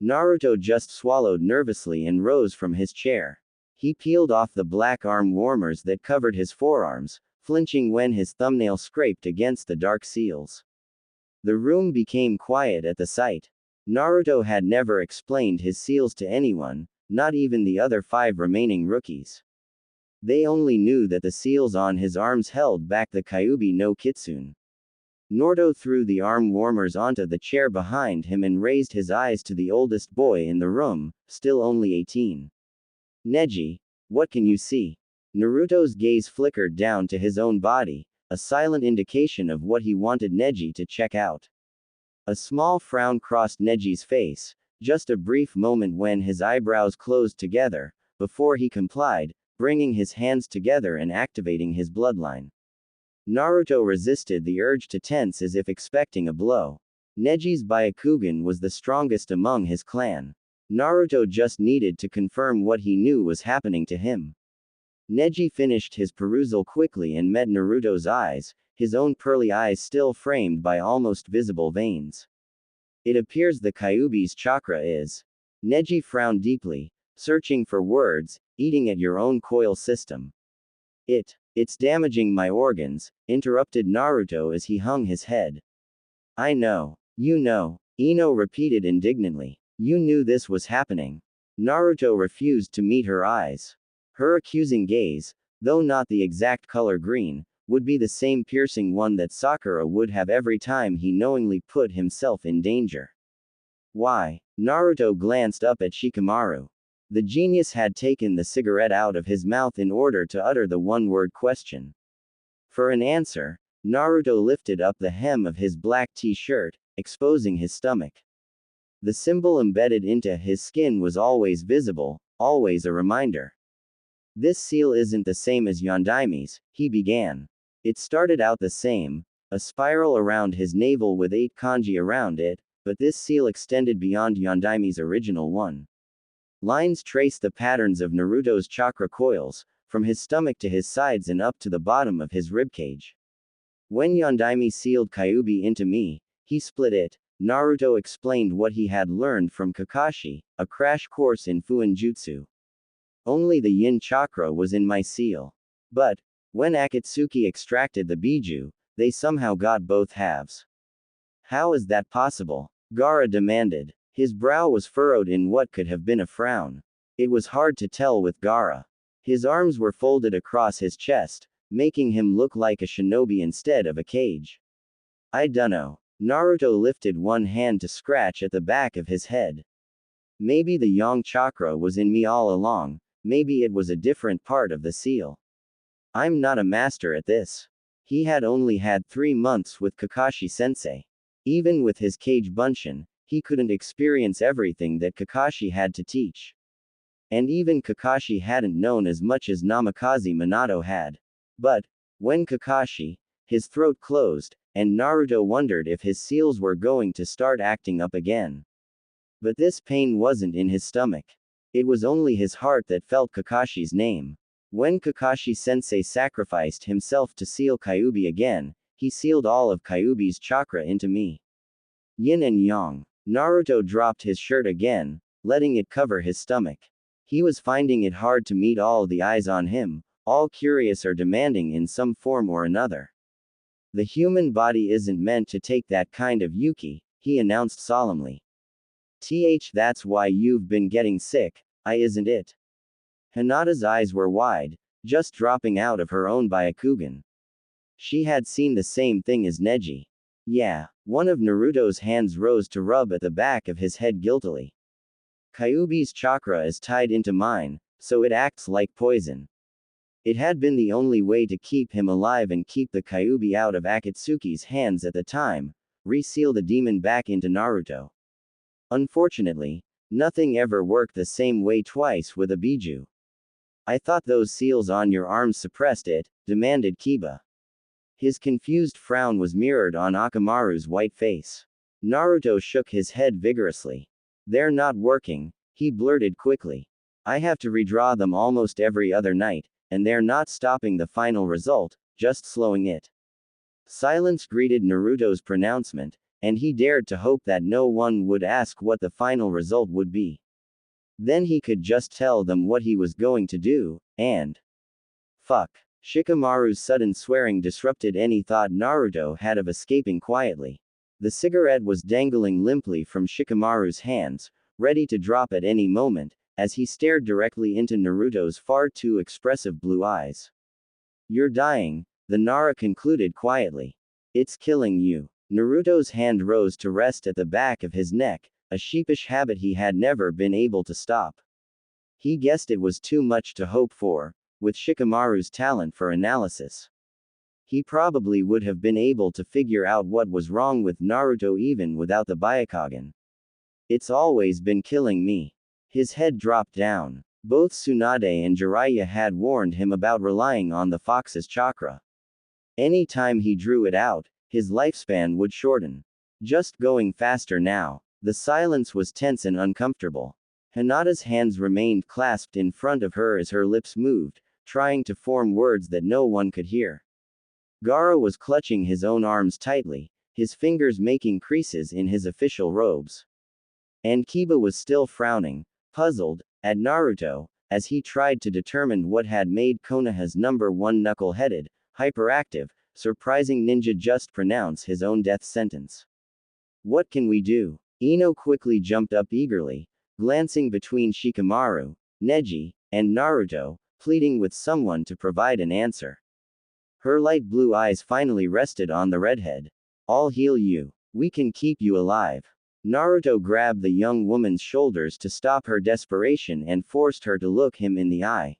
Naruto just swallowed nervously and rose from his chair. He peeled off the black arm warmers that covered his forearms, flinching when his thumbnail scraped against the dark seals. The room became quiet at the sight. Naruto had never explained his seals to anyone, not even the other 5 remaining rookies. They only knew that the seals on his arms held back the Kyuubi no Kitsune. Naruto threw the arm warmers onto the chair behind him and raised his eyes to the oldest boy in the room, still only 18. Neji, what can you see? Naruto's gaze flickered down to his own body, a silent indication of what he wanted Neji to check out. A small frown crossed Neji's face, just a brief moment when his eyebrows closed together, before he complied, bringing his hands together and activating his bloodline. Naruto resisted the urge to tense as if expecting a blow. Neji's Byakugan was the strongest among his clan. Naruto just needed to confirm what he knew was happening to him. Neji finished his perusal quickly and met Naruto's eyes, his own pearly eyes still framed by almost visible veins. It appears the Kyuubi's chakra is. Neji frowned deeply, searching for words, eating at your own coil system. It's damaging my organs, interrupted Naruto as he hung his head. I know. You know, Ino repeated indignantly. You knew this was happening. Naruto refused to meet her eyes. Her accusing gaze, though not the exact color green, would be the same piercing one that Sakura would have every time he knowingly put himself in danger. Why? Naruto glanced up at Shikamaru. The genius had taken the cigarette out of his mouth in order to utter the one-word question. For an answer, Naruto lifted up the hem of his black t-shirt, exposing his stomach. The symbol embedded into his skin was always visible, always a reminder. This seal isn't the same as Yondaime's, he began. It started out the same, a spiral around his navel with 8 kanji around it, but this seal extended beyond Yondaime's original one. Lines trace the patterns of Naruto's chakra coils, from his stomach to his sides and up to the bottom of his ribcage. When Yondaime sealed Kyuubi into me, he split it. Naruto explained what he had learned from Kakashi, a crash course in Fuinjutsu. Only the yin chakra was in my seal. But, when Akatsuki extracted the Biju, they somehow got both halves. How is that possible? Gaara demanded. His brow was furrowed in what could have been a frown. It was hard to tell with Gaara. His arms were folded across his chest, making him look like a shinobi instead of a cage. I dunno. Naruto lifted one hand to scratch at the back of his head. Maybe the yang chakra was in me all along, maybe it was a different part of the seal. I'm not a master at this. He had only had 3 months with Kakashi-sensei. Even with his cage bunshin, he couldn't experience everything that Kakashi had to teach. And even Kakashi hadn't known as much as Namikaze Minato had. But, when Kakashi, his throat closed, and Naruto wondered if his seals were going to start acting up again. But this pain wasn't in his stomach. It was only his heart that felt Kakashi's name. When Kakashi-sensei sacrificed himself to seal Kyuubi again, he sealed all of Kyuubi's chakra into me. Yin and yang. Naruto dropped his shirt again, letting it cover his stomach. He was finding it hard to meet all the eyes on him, all curious or demanding in some form or another. The human body isn't meant to take that kind of yuki, he announced solemnly. That's why you've been getting sick, isn't it? Hinata's eyes were wide, just dropping out of her own Byakugan. She had seen the same thing as Neji. Yeah, one of Naruto's hands rose to rub at the back of his head guiltily. Kyuubi's chakra is tied into mine, so it acts like poison. It had been the only way to keep him alive and keep the Kyuubi out of Akatsuki's hands at the time, reseal the demon back into Naruto. Unfortunately, nothing ever worked the same way twice with a Biju. I thought those seals on your arms suppressed it, demanded Kiba. His confused frown was mirrored on Akamaru's white face. Naruto shook his head vigorously. They're not working, he blurted quickly. I have to redraw them almost every other night, and they're not stopping the final result, just slowing it. Silence greeted Naruto's pronouncement, and he dared to hope that no one would ask what the final result would be. Then he could just tell them what he was going to do, and fuck. Shikamaru's sudden swearing disrupted any thought Naruto had of escaping quietly. The cigarette was dangling limply from Shikamaru's hands, ready to drop at any moment, as he stared directly into Naruto's far too expressive blue eyes. You're dying, the Nara concluded quietly. It's killing you. Naruto's hand rose to rest at the back of his neck, a sheepish habit he had never been able to stop. He guessed it was too much to hope for, with Shikamaru's talent for analysis. He probably would have been able to figure out what was wrong with Naruto even without the Byakugan. It's always been killing me. His head dropped down. Both Tsunade and Jiraiya had warned him about relying on the fox's chakra. Any time he drew it out, his lifespan would shorten. Just going faster now. The silence was tense and uncomfortable. Hinata's hands remained clasped in front of her as her lips moved, trying to form words that no one could hear. Gaara was clutching his own arms tightly, his fingers making creases in his official robes. And Kiba was still frowning, puzzled, at Naruto, as he tried to determine what had made Konoha's #1 knuckle-headed, hyperactive, surprising ninja just pronounce his own death sentence. What can we do? Ino quickly jumped up eagerly, glancing between Shikamaru, Neji, and Naruto, pleading with someone to provide an answer. Her light blue eyes finally rested on the redhead. I'll heal you. We can keep you alive. Naruto grabbed the young woman's shoulders to stop her desperation and forced her to look him in the eye.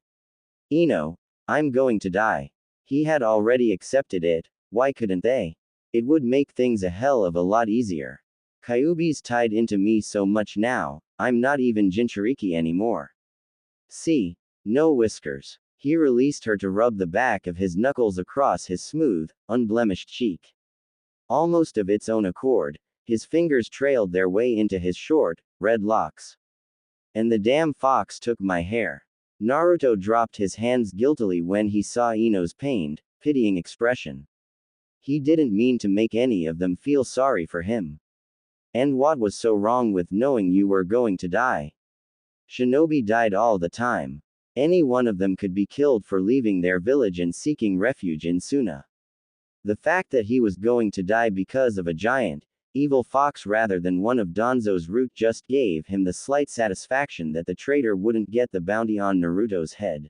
Ino, I'm going to die. He had already accepted it, why couldn't they? It would make things a hell of a lot easier. Kyuubi's tied into me so much now, I'm not even Jinchuriki anymore. See? No whiskers. He released her to rub the back of his knuckles across his smooth, unblemished cheek. Almost of its own accord, his fingers trailed their way into his short, red locks. And the damn fox took my hair. Naruto dropped his hands guiltily when he saw Ino's pained, pitying expression. He didn't mean to make any of them feel sorry for him. And what was so wrong with knowing you were going to die? Shinobi died all the time. Any one of them could be killed for leaving their village and seeking refuge in Suna. The fact that he was going to die because of a giant, evil fox rather than one of Danzo's root just gave him the slight satisfaction that the traitor wouldn't get the bounty on Naruto's head.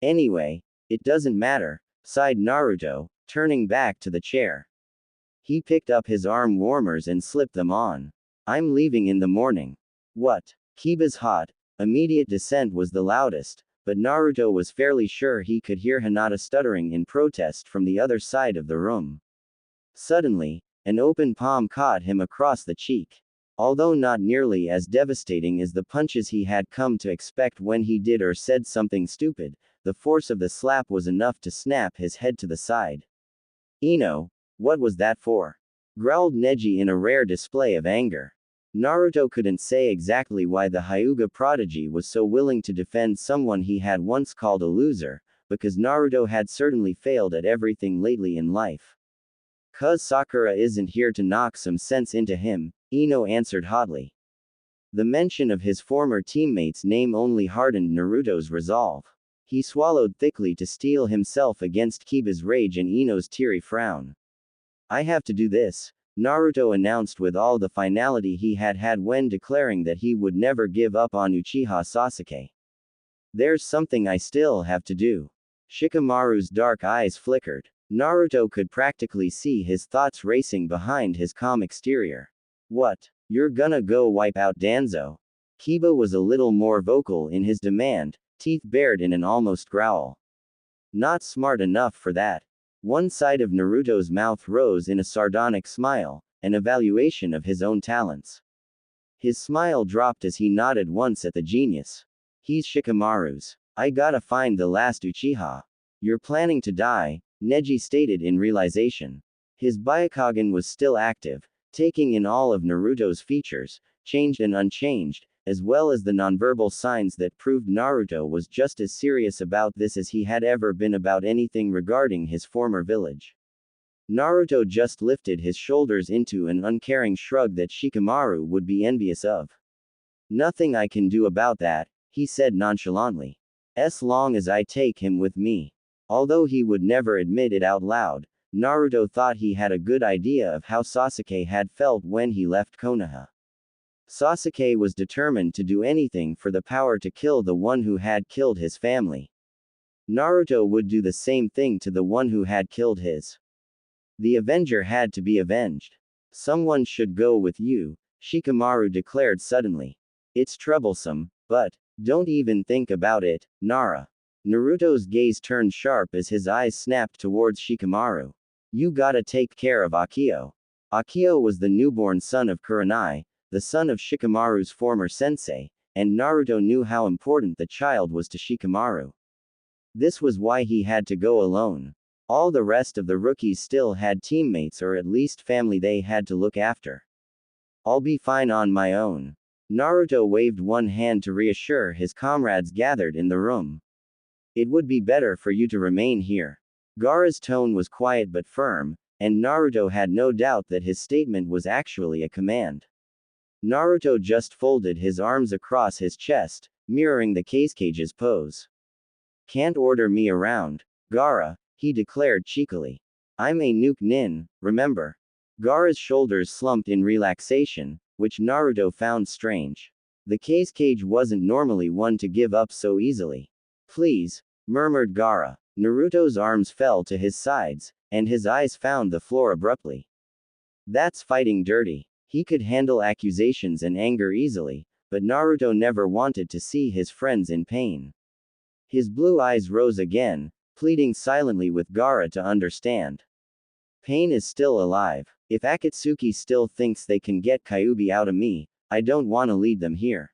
Anyway, it doesn't matter, sighed Naruto, turning back to the chair. He picked up his arm warmers and slipped them on. I'm leaving in the morning. What? Kiba's hot, immediate dissent was the loudest, but Naruto was fairly sure he could hear Hinata stuttering in protest from the other side of the room. Suddenly, an open palm caught him across the cheek. Although not nearly as devastating as the punches he had come to expect when he did or said something stupid, the force of the slap was enough to snap his head to the side. Ino, what was that for? Growled Neji in a rare display of anger. Naruto couldn't say exactly why the Hyuga prodigy was so willing to defend someone he had once called a loser, because Naruto had certainly failed at everything lately in life. "'Cause Sakura isn't here to knock some sense into him," Ino answered hotly. The mention of his former teammate's name only hardened Naruto's resolve. He swallowed thickly to steel himself against Kiba's rage and Ino's teary frown. "I have to do this," Naruto announced with all the finality he had had when declaring that he would never give up on Uchiha Sasuke. "There's something I still have to do." Shikamaru's dark eyes flickered. Naruto could practically see his thoughts racing behind his calm exterior. "What? You're gonna go wipe out Danzo?" Kiba was a little more vocal in his demand, teeth bared in an almost growl. "Not smart enough for that." One side of Naruto's mouth rose in a sardonic smile, an evaluation of his own talents. His smile dropped as he nodded once at the genius. "He's Shikamaru's. I gotta find the last Uchiha." "You're planning to die," Neji stated in realization. His Byakugan was still active, taking in all of Naruto's features, changed and unchanged, as well as the nonverbal signs that proved Naruto was just as serious about this as he had ever been about anything regarding his former village. Naruto just lifted his shoulders into an uncaring shrug that Shikamaru would be envious of. Nothing I can do about that, he said nonchalantly. As long as I take him with me. Although he would never admit it out loud, Naruto thought he had a good idea of how Sasuke had felt when he left Konoha. Sasuke was determined to do anything for the power to kill the one who had killed his family. Naruto would do the same thing to the one who had killed his. The Avenger had to be avenged. Someone should go with you, Shikamaru declared suddenly. It's troublesome, but don't even think about it, Nara. Naruto's gaze turned sharp as his eyes snapped towards Shikamaru. You gotta take care of Akio. Akio was the newborn son of Kurenai, the son of Shikamaru's former sensei, and Naruto knew how important the child was to Shikamaru. This was why he had to go alone. All the rest of the rookies still had teammates or at least family they had to look after. I'll be fine on my own. Naruto waved one hand to reassure his comrades gathered in the room. It would be better for you to remain here. Gaara's tone was quiet but firm, and Naruto had no doubt that his statement was actually a command. Naruto just folded his arms across his chest, mirroring the Kage's pose. Can't order me around, Gaara, he declared cheekily. I'm a nuke nin, remember? Gaara's shoulders slumped in relaxation, which Naruto found strange. The Kage wasn't normally one to give up so easily. Please, murmured Gaara. Naruto's arms fell to his sides, and his eyes found the floor abruptly. That's fighting dirty. He could handle accusations and anger easily, but Naruto never wanted to see his friends in pain. His blue eyes rose again, pleading silently with Gaara to understand. Pain is still alive. If Akatsuki still thinks they can get Kyuubi out of me, I don't want to lead them here.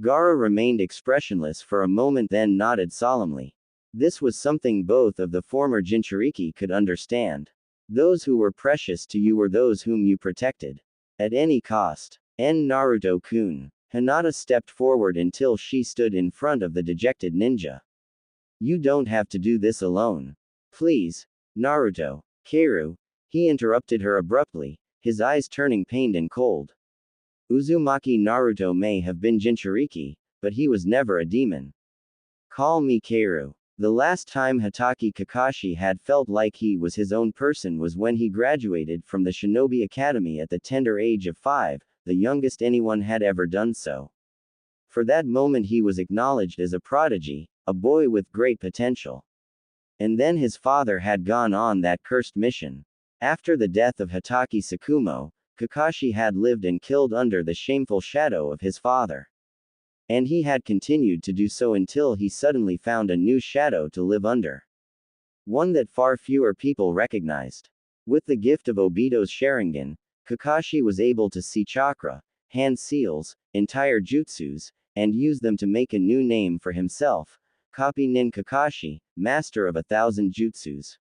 Gaara remained expressionless for a moment then nodded solemnly. This was something both of the former Jinchuriki could understand. Those who were precious to you were those whom you protected. At any cost. Naruto-kun. Hinata stepped forward until she stood in front of the dejected ninja. You don't have to do this alone. Please, Naruto. Keiru. He interrupted her abruptly, his eyes turning pained and cold. Uzumaki Naruto may have been Jinchuriki, but he was never a demon. Call me Keiru. The last time Hatake Kakashi had felt like he was his own person was when he graduated from the Shinobi Academy at the tender age of 5, the youngest anyone had ever done so. For that moment he was acknowledged as a prodigy, a boy with great potential. And then his father had gone on that cursed mission. After the death of Hatake Tsukumo, Kakashi had lived and killed under the shameful shadow of his father. And he had continued to do so until he suddenly found a new shadow to live under. One that far fewer people recognized. With the gift of Obito's Sharingan, Kakashi was able to see chakra, hand seals, entire jutsus, and use them to make a new name for himself, Copy Nin Kakashi, master of 1,000 jutsus.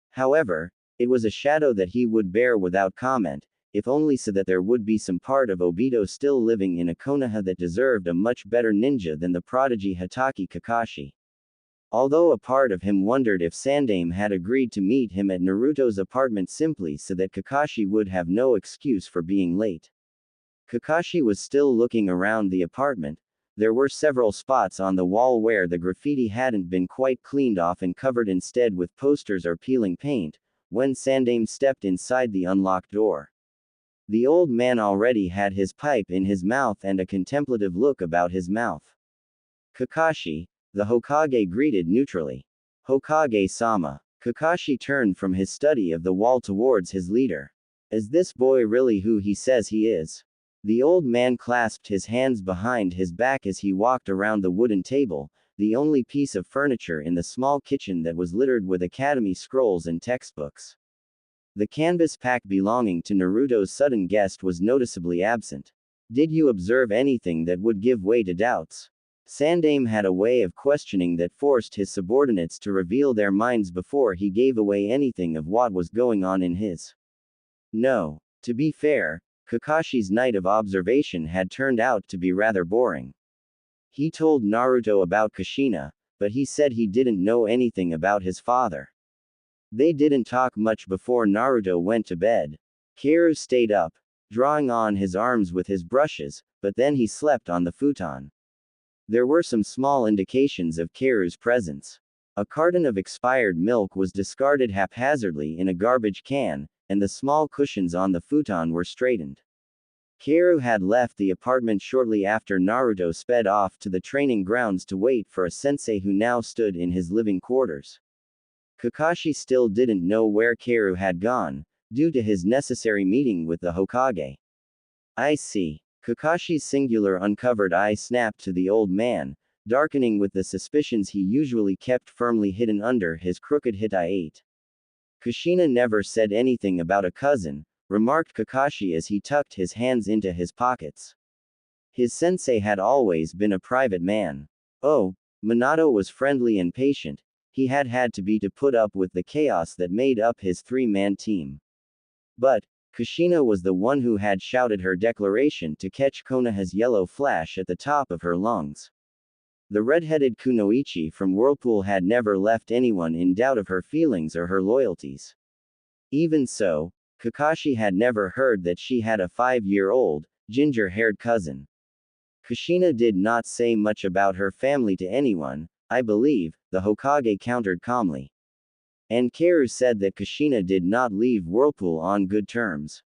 However, it was a shadow that he would bear without comment, if only so that there would be some part of Obito still living in a Konoha that deserved a much better ninja than the prodigy Hatake Kakashi. Although a part of him wondered if Sandaime had agreed to meet him at Naruto's apartment simply so that Kakashi would have no excuse for being late. Kakashi was still looking around the apartment. There were several spots on the wall where the graffiti hadn't been quite cleaned off and covered instead with posters or peeling paint, when Sandaime stepped inside the unlocked door. The old man already had his pipe in his mouth and a contemplative look about his mouth. Kakashi, the Hokage greeted neutrally. Hokage-sama. Kakashi turned from his study of the wall towards his leader. Is this boy really who he says he is? The old man clasped his hands behind his back as he walked around the wooden table, the only piece of furniture in the small kitchen that was littered with academy scrolls and textbooks. The canvas pack belonging to Naruto's sudden guest was noticeably absent. Did you observe anything that would give way to doubts? Sandaime had a way of questioning that forced his subordinates to reveal their minds before he gave away anything of what was going on in his. No. To be fair, Kakashi's night of observation had turned out to be rather boring. He told Naruto about Kushina, but he said he didn't know anything about his father. They didn't talk much before Naruto went to bed. Kaoru stayed up, drawing on his arms with his brushes, but then he slept on the futon. There were some small indications of Kaoru's presence. A carton of expired milk was discarded haphazardly in a garbage can, and the small cushions on the futon were straightened. Kaoru had left the apartment shortly after Naruto sped off to the training grounds to wait for a sensei who now stood in his living quarters. Kakashi still didn't know where Kaoru had gone, due to his necessary meeting with the Hokage. I see. Kakashi's singular uncovered eye snapped to the old man, darkening with the suspicions he usually kept firmly hidden under his crooked Hitai-8. Kushina never said anything about a cousin, remarked Kakashi as he tucked his hands into his pockets. His sensei had always been a private man. Oh, Minato was friendly and patient, he had had to be to put up with the chaos that made up his three-man team. But, Kushina was the one who had shouted her declaration to catch Konoha's yellow flash at the top of her lungs. The red-headed kunoichi from Whirlpool had never left anyone in doubt of her feelings or her loyalties. Even so, Kakashi had never heard that she had a 5-year-old, ginger-haired cousin. Kushina did not say much about her family to anyone, I believe, the Hokage countered calmly. And Kaoru said that Kushina did not leave Whirlpool on good terms.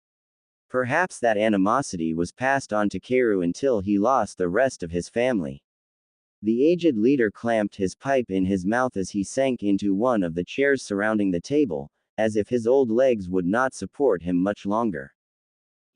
Perhaps that animosity was passed on to Kaoru until he lost the rest of his family. The aged leader clamped his pipe in his mouth as he sank into one of the chairs surrounding the table, as if his old legs would not support him much longer.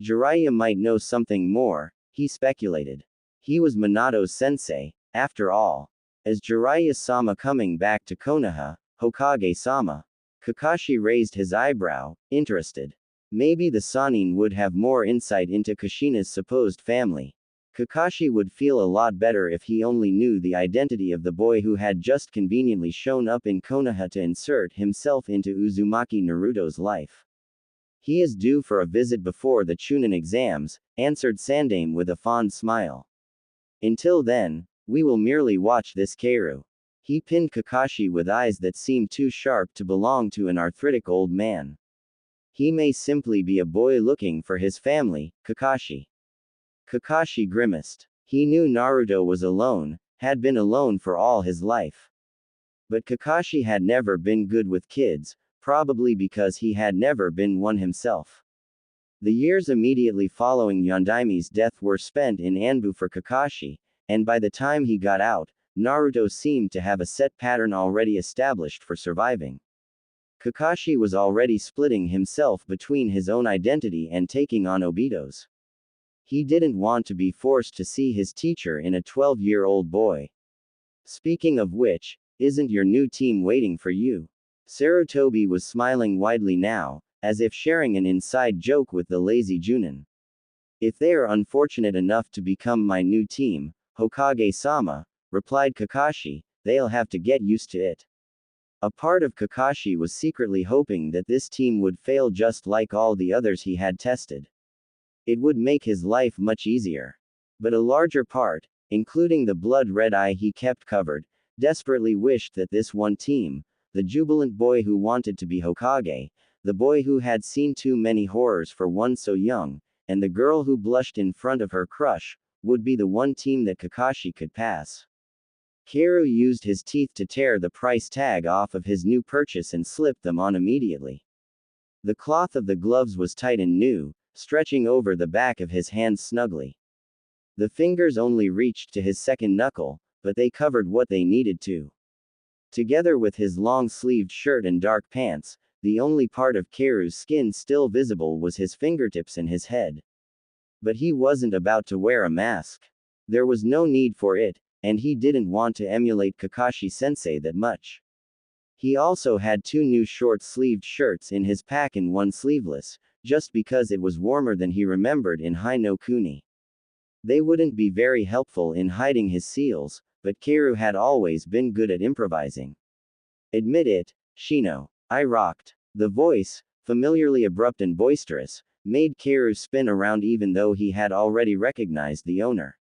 Jiraiya might know something more, he speculated. He was Minato's sensei, after all. As Jiraiya-sama coming back to Konoha, Hokage-sama. Kakashi raised his eyebrow, interested. Maybe the Sannin would have more insight into Kushina's supposed family. Kakashi would feel a lot better if he only knew the identity of the boy who had just conveniently shown up in Konoha to insert himself into Uzumaki Naruto's life. He is due for a visit before the Chunin exams, answered Sandaime with a fond smile. Until then, we will merely watch this Kaoru. He pinned Kakashi with eyes that seemed too sharp to belong to an arthritic old man. He may simply be a boy looking for his family, Kakashi. Kakashi grimaced. He knew Naruto was alone, had been alone for all his life. But Kakashi had never been good with kids, probably because he had never been one himself. The years immediately following Yondaime's death were spent in Anbu for Kakashi, and by the time he got out, Naruto seemed to have a set pattern already established for surviving. Kakashi was already splitting himself between his own identity and taking on Obito's. He didn't want to be forced to see his teacher in a 12-year-old boy. Speaking of which, isn't your new team waiting for you? Sarutobi was smiling widely now, as if sharing an inside joke with the lazy Junin. If they are unfortunate enough to become my new team, Hokage-sama, replied Kakashi, they'll have to get used to it. A part of Kakashi was secretly hoping that this team would fail just like all the others he had tested. It would make his life much easier. But a larger part, including the blood-red eye he kept covered, desperately wished that this one team, the jubilant boy who wanted to be Hokage, the boy who had seen too many horrors for one so young, and the girl who blushed in front of her crush, would be the one team that Kakashi could pass. Kaoru used his teeth to tear the price tag off of his new purchase and slipped them on immediately. The cloth of the gloves was tight and new, stretching over the back of his hands snugly. The fingers only reached to his second knuckle, but they covered what they needed to. Together with his long-sleeved shirt and dark pants, the only part of Kaoru's skin still visible was his fingertips and his head. But he wasn't about to wear a mask. There was no need for it, and he didn't want to emulate Kakashi-sensei that much. He also had 2 new short-sleeved shirts in his pack and one sleeveless, just because it was warmer than he remembered in Hai no Kuni. They wouldn't be very helpful in hiding his seals, but Kaoru had always been good at improvising. Admit it, Shino. I rocked. The voice, familiarly abrupt and boisterous, made Kaoru spin around even though he had already recognized the owner.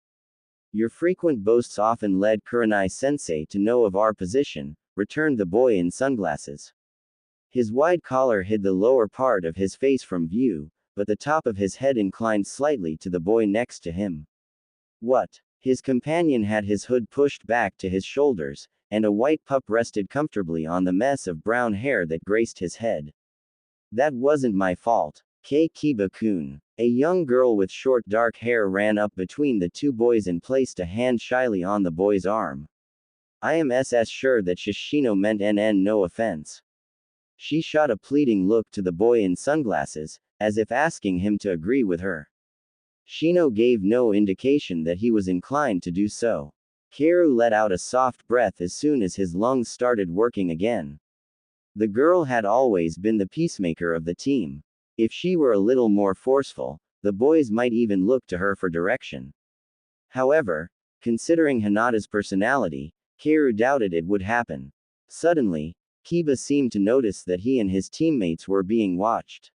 Your frequent boasts often led Kurenai-sensei to know of our position, returned the boy in sunglasses. His wide collar hid the lower part of his face from view, but the top of his head inclined slightly to the boy next to him. What? His companion had his hood pushed back to his shoulders, and a white pup rested comfortably on the mess of brown hair that graced his head. That wasn't my fault. Kiba-kun. A young girl with short dark hair ran up between the two boys and placed a hand shyly on the boy's arm. I am sure that Shishino meant no offense. She shot a pleading look to the boy in sunglasses, as if asking him to agree with her. Shino gave no indication that he was inclined to do so. Kaoru let out a soft breath as soon as his lungs started working again. The girl had always been the peacemaker of the team. If she were a little more forceful, the boys might even look to her for direction. However, considering Hinata's personality, Kaoru doubted it would happen. Suddenly, Kiba seemed to notice that he and his teammates were being watched.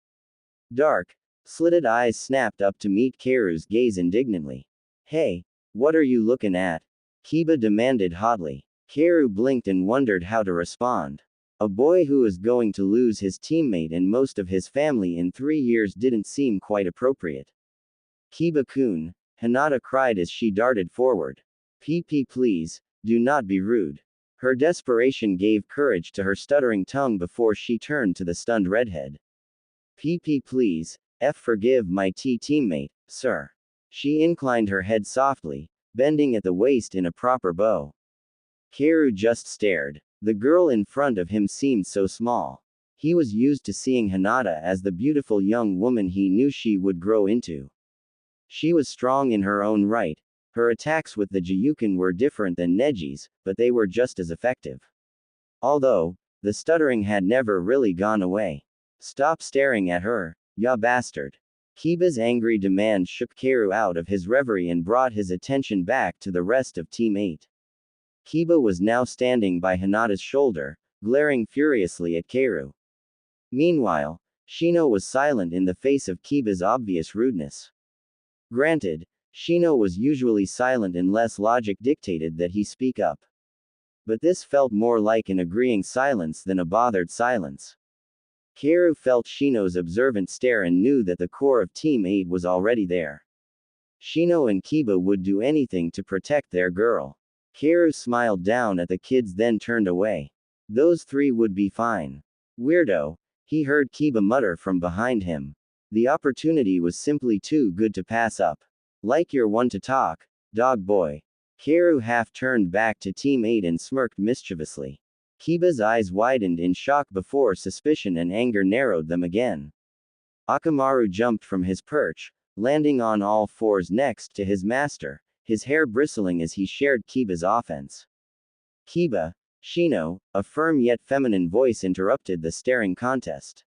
Dark, slitted eyes snapped up to meet Kaoru's gaze indignantly. Hey, what are you looking at? Kiba demanded hotly. Kaoru blinked and wondered how to respond. A boy who was going to lose his teammate and most of his family in 3 years didn't seem quite appropriate. Kiba-kun, Hinata cried as she darted forward. PP please, do not be rude. Her desperation gave courage to her stuttering tongue before she turned to the stunned redhead. PP please, forgive my teammate, sir. She inclined her head softly, bending at the waist in a proper bow. Kaoru just stared. The girl in front of him seemed so small. He was used to seeing Hinata as the beautiful young woman he knew she would grow into. She was strong in her own right. Her attacks with the Jiyuken were different than Neji's, but they were just as effective. Although, the stuttering had never really gone away. Stop staring at her, ya bastard. Kiba's angry demand shook Kaoru out of his reverie and brought his attention back to the rest of Team 8. Kiba was now standing by Hinata's shoulder, glaring furiously at Kaoru. Meanwhile, Shino was silent in the face of Kiba's obvious rudeness. Granted, Shino was usually silent unless logic dictated that he speak up. But this felt more like an agreeing silence than a bothered silence. Kaoru felt Shino's observant stare and knew that the core of Team 8 was already there. Shino and Kiba would do anything to protect their girl. Kaoru smiled down at the kids then turned away. Those three would be fine. Weirdo, he heard Kiba mutter from behind him. The opportunity was simply too good to pass up. Like you're one to talk, dog boy. Kaoru half turned back to Team 8 and smirked mischievously. Kiba's eyes widened in shock before suspicion and anger narrowed them again. Akamaru jumped from his perch, landing on all fours next to his master, his hair bristling as he shared Kiba's offense. Kiba, Shino, a firm yet feminine voice interrupted the staring contest.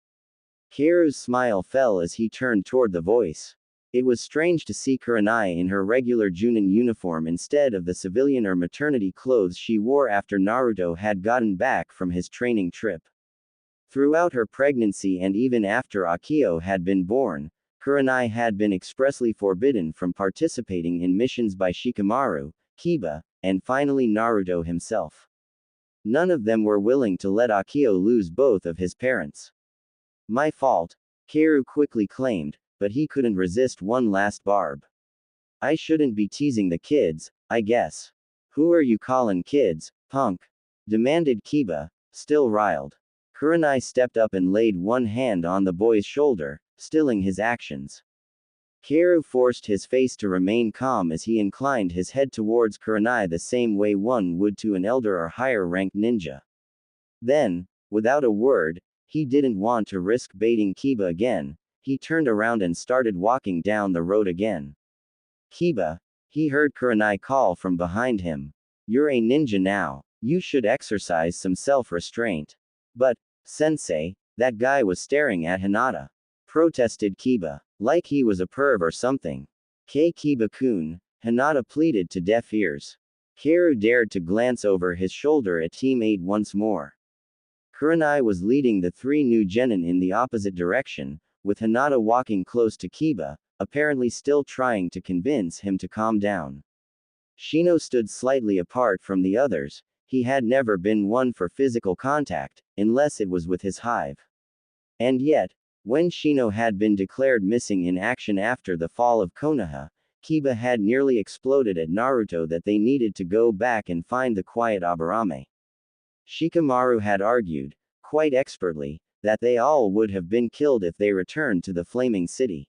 Kaoru's smile fell as he turned toward the voice. It was strange to see Kurenai in her regular Junin uniform instead of the civilian or maternity clothes she wore after Naruto had gotten back from his training trip. Throughout her pregnancy and even after Akio had been born, Kurenai had been expressly forbidden from participating in missions by Shikamaru, Kiba, and finally Naruto himself. None of them were willing to let Akio lose both of his parents. My fault, Kaoru quickly claimed, but he couldn't resist one last barb. I shouldn't be teasing the kids, I guess. Who are you calling kids, punk? Demanded Kiba, still riled. Kurenai stepped up and laid one hand on the boy's shoulder, stilling his actions. Kaoru forced his face to remain calm as he inclined his head towards Kurenai the same way one would to an elder or higher-ranked ninja. Then, without a word, he didn't want to risk baiting Kiba again, he turned around and started walking down the road again. Kiba, he heard Kurenai call from behind him. You're a ninja now, you should exercise some self-restraint. But, sensei, that guy was staring at Hinata. Protested Kiba, like he was a perv or something. Kiba-kun, Hinata pleaded to deaf ears. Kaoru dared to glance over his shoulder at Team 8 once more. Kurenai was leading the three new genin in the opposite direction, with Hinata walking close to Kiba, apparently still trying to convince him to calm down. Shino stood slightly apart from the others. He had never been one for physical contact, unless it was with his hive. And yet, when Shino had been declared missing in action after the fall of Konoha, Kiba had nearly exploded at Naruto that they needed to go back and find the quiet Aburame. Shikamaru had argued, quite expertly, that they all would have been killed if they returned to the Flaming City.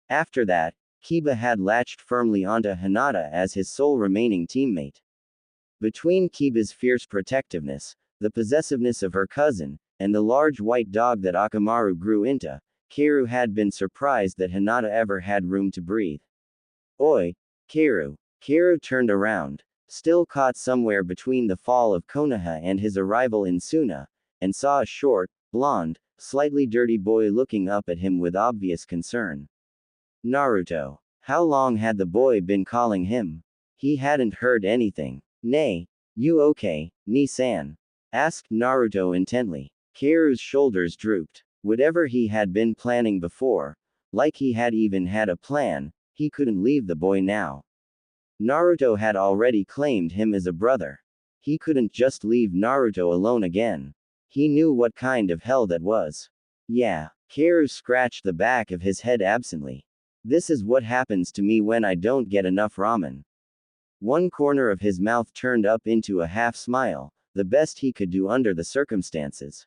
After that, Kiba had latched firmly onto Hinata as his sole remaining teammate. Between Kiba's fierce protectiveness, the possessiveness of her cousin, and the large white dog that Akamaru grew into, Kaoru had been surprised that Hinata ever had room to breathe. Oi, Kaoru. Kaoru turned around, still caught somewhere between the fall of Konoha and his arrival in Suna, and saw a short, blonde, slightly dirty boy looking up at him with obvious concern. Naruto. How long had the boy been calling him? He hadn't heard anything. Nay, you okay, Ni-san? Asked Naruto intently. Kaoru's shoulders drooped. Whatever he had been planning before, like he had even had a plan, he couldn't leave the boy now. Naruto had already claimed him as a brother. He couldn't just leave Naruto alone again. He knew what kind of hell that was. Yeah, Kaoru scratched the back of his head absently. This is what happens to me when I don't get enough ramen. One corner of his mouth turned up into a half smile, the best he could do under the circumstances.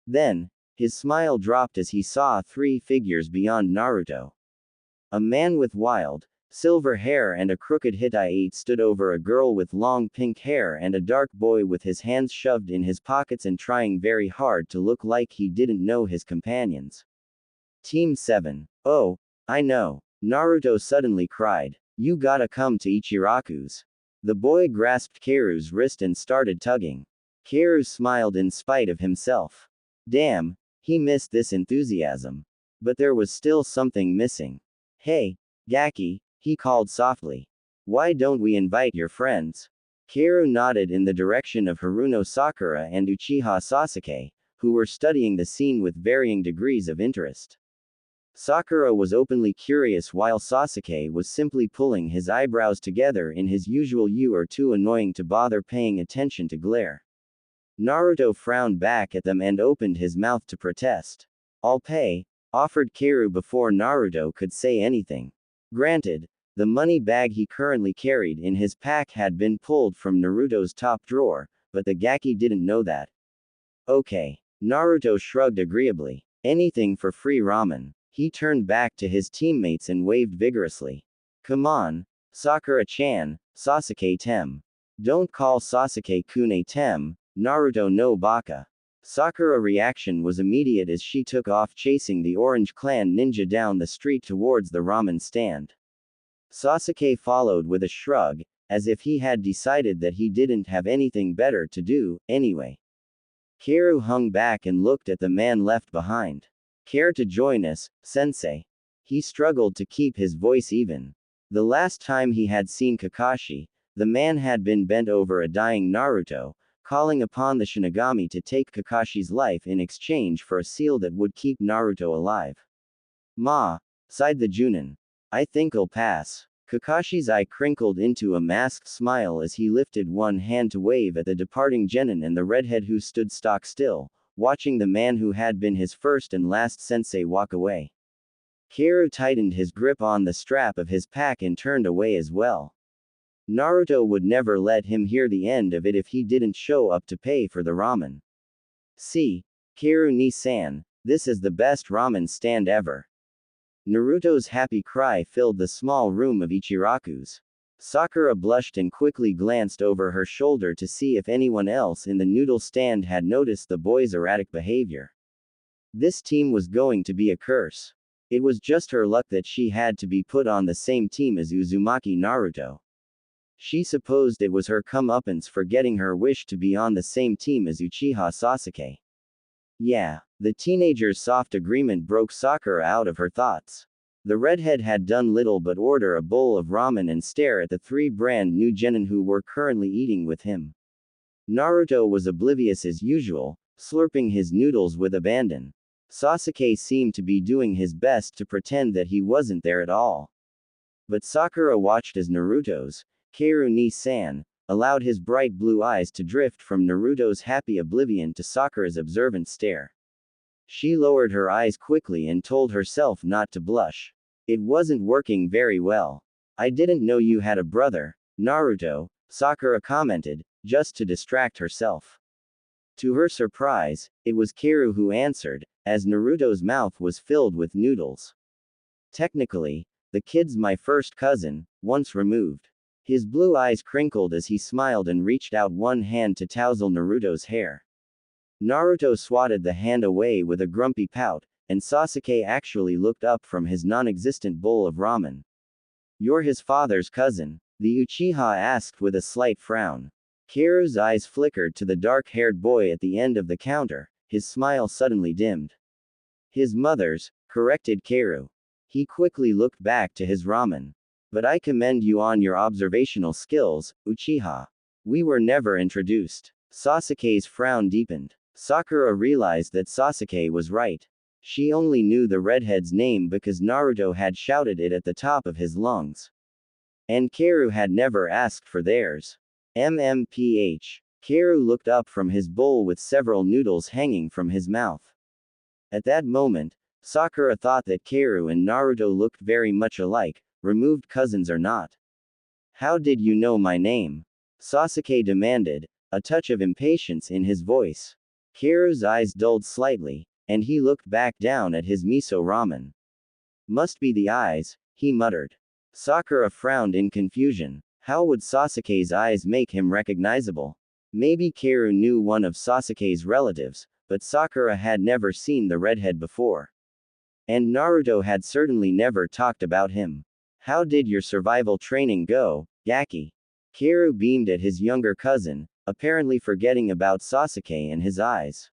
Then, his smile dropped as he saw three figures beyond Naruto. A man with wild, silver hair and a crooked Hittite stood over a girl with long pink hair and a dark boy with his hands shoved in his pockets and trying very hard to look like he didn't know his companions. Team 7. Oh, I know. Naruto suddenly cried. You gotta come to Ichiraku's. The boy grasped Kaoru's wrist and started tugging. Kaoru smiled in spite of himself. Damn, he missed this enthusiasm. But there was still something missing. Hey, Gaki, he called softly. Why don't we invite your friends? Kaoru nodded in the direction of Haruno Sakura and Uchiha Sasuke, who were studying the scene with varying degrees of interest. Sakura was openly curious while Sasuke was simply pulling his eyebrows together in his usual "you are too annoying to bother paying attention to" glare. Naruto frowned back at them and opened his mouth to protest. I'll pay, offered Kaoru before Naruto could say anything. Granted, the money bag he currently carried in his pack had been pulled from Naruto's top drawer, but the Gaki didn't know that. Okay. Naruto shrugged agreeably. Anything for free ramen. He turned back to his teammates and waved vigorously. Come on, Sakura-chan, Sasuke-tem. Don't call Sasuke-kun tem, Naruto no baka. Sakura's reaction was immediate as she took off chasing the Orange Clan ninja down the street towards the ramen stand. Sasuke followed with a shrug, as if he had decided that he didn't have anything better to do, anyway. Kaoru hung back and looked at the man left behind. Care to join us, sensei? He struggled to keep his voice even. The last time he had seen Kakashi, the man had been bent over a dying Naruto, calling upon the Shinigami to take Kakashi's life in exchange for a seal that would keep Naruto alive. Ma, sighed the Junin. I think I'll pass. Kakashi's eye crinkled into a masked smile as he lifted one hand to wave at the departing genin and the redhead who stood stock still, watching the man who had been his first and last sensei walk away. Kaoru tightened his grip on the strap of his pack and turned away as well. Naruto would never let him hear the end of it if he didn't show up to pay for the ramen. See, Kaoru ni-san, this is the best ramen stand ever. Naruto's happy cry filled the small room of Ichiraku's. Sakura blushed and quickly glanced over her shoulder to see if anyone else in the noodle stand had noticed the boy's erratic behavior. This team was going to be a curse. It was just her luck that she had to be put on the same team as Uzumaki Naruto. She supposed it was her comeuppance for getting her wish to be on the same team as Uchiha Sasuke. Yeah, the teenager's soft agreement broke Sakura out of her thoughts. The redhead had done little but order a bowl of ramen and stare at the three brand new genin who were currently eating with him. Naruto was oblivious as usual, slurping his noodles with abandon. Sasuke seemed to be doing his best to pretend that he wasn't there at all. But Sakura watched as Naruto's Karu-ni-san allowed his bright blue eyes to drift from Naruto's happy oblivion to Sakura's observant stare. She lowered her eyes quickly and told herself not to blush. It wasn't working very well. I didn't know you had a brother, Naruto, Sakura commented, just to distract herself. To her surprise, it was Karu who answered, as Naruto's mouth was filled with noodles. Technically, the kid's my first cousin, once removed. His blue eyes crinkled as he smiled and reached out one hand to touzle Naruto's hair. Naruto swatted the hand away with a grumpy pout, and Sasuke actually looked up from his non-existent bowl of ramen. You're his father's cousin, the Uchiha asked with a slight frown. Karu's eyes flickered to the dark-haired boy at the end of the counter, his smile suddenly dimmed. His mother's, corrected Karu. He quickly looked back to his ramen. But I commend you on your observational skills, Uchiha. We were never introduced. Sasuke's frown deepened. Sakura realized that Sasuke was right. She only knew the redhead's name because Naruto had shouted it at the top of his lungs. And Karu had never asked for theirs. MMPH. Karu looked up from his bowl with several noodles hanging from his mouth. At that moment, Sakura thought that Karu and Naruto looked very much alike, removed cousins or not. How did you know my name? Sasuke demanded, a touch of impatience in his voice. Karu's eyes dulled slightly, and he looked back down at his miso ramen. Must be the eyes, he muttered. Sakura frowned in confusion. How would Sasuke's eyes make him recognizable? Maybe Karu knew one of Sasuke's relatives, but Sakura had never seen the redhead before. And Naruto had certainly never talked about him. How did your survival training go, Gaki? Karu beamed at his younger cousin, apparently forgetting about Sasuke and his eyes.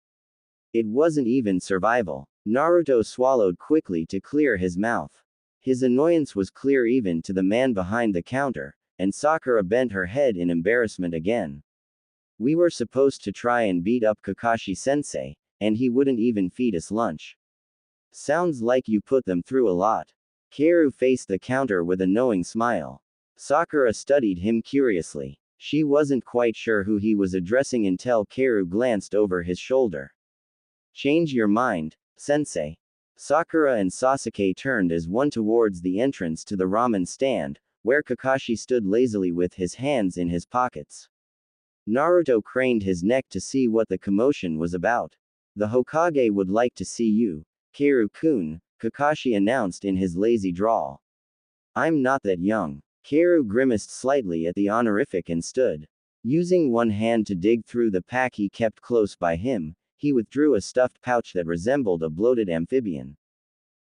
It wasn't even survival. Naruto swallowed quickly to clear his mouth. His annoyance was clear even to the man behind the counter, and Sakura bent her head in embarrassment again. We were supposed to try and beat up Kakashi-sensei, and he wouldn't even feed us lunch. Sounds like you put them through a lot. Karu faced the counter with a knowing smile. Sakura studied him curiously. She wasn't quite sure who he was addressing until Karu glanced over his shoulder. Change your mind, sensei. Sakura and Sasuke turned as one towards the entrance to the ramen stand, where Kakashi stood lazily with his hands in his pockets. Naruto craned his neck to see what the commotion was about. The Hokage would like to see you, Karu-kun, Kakashi announced in his lazy drawl. I'm not that young. Karu grimaced slightly at the honorific and stood. Using one hand to dig through the pack he kept close by him, he withdrew a stuffed pouch that resembled a bloated amphibian.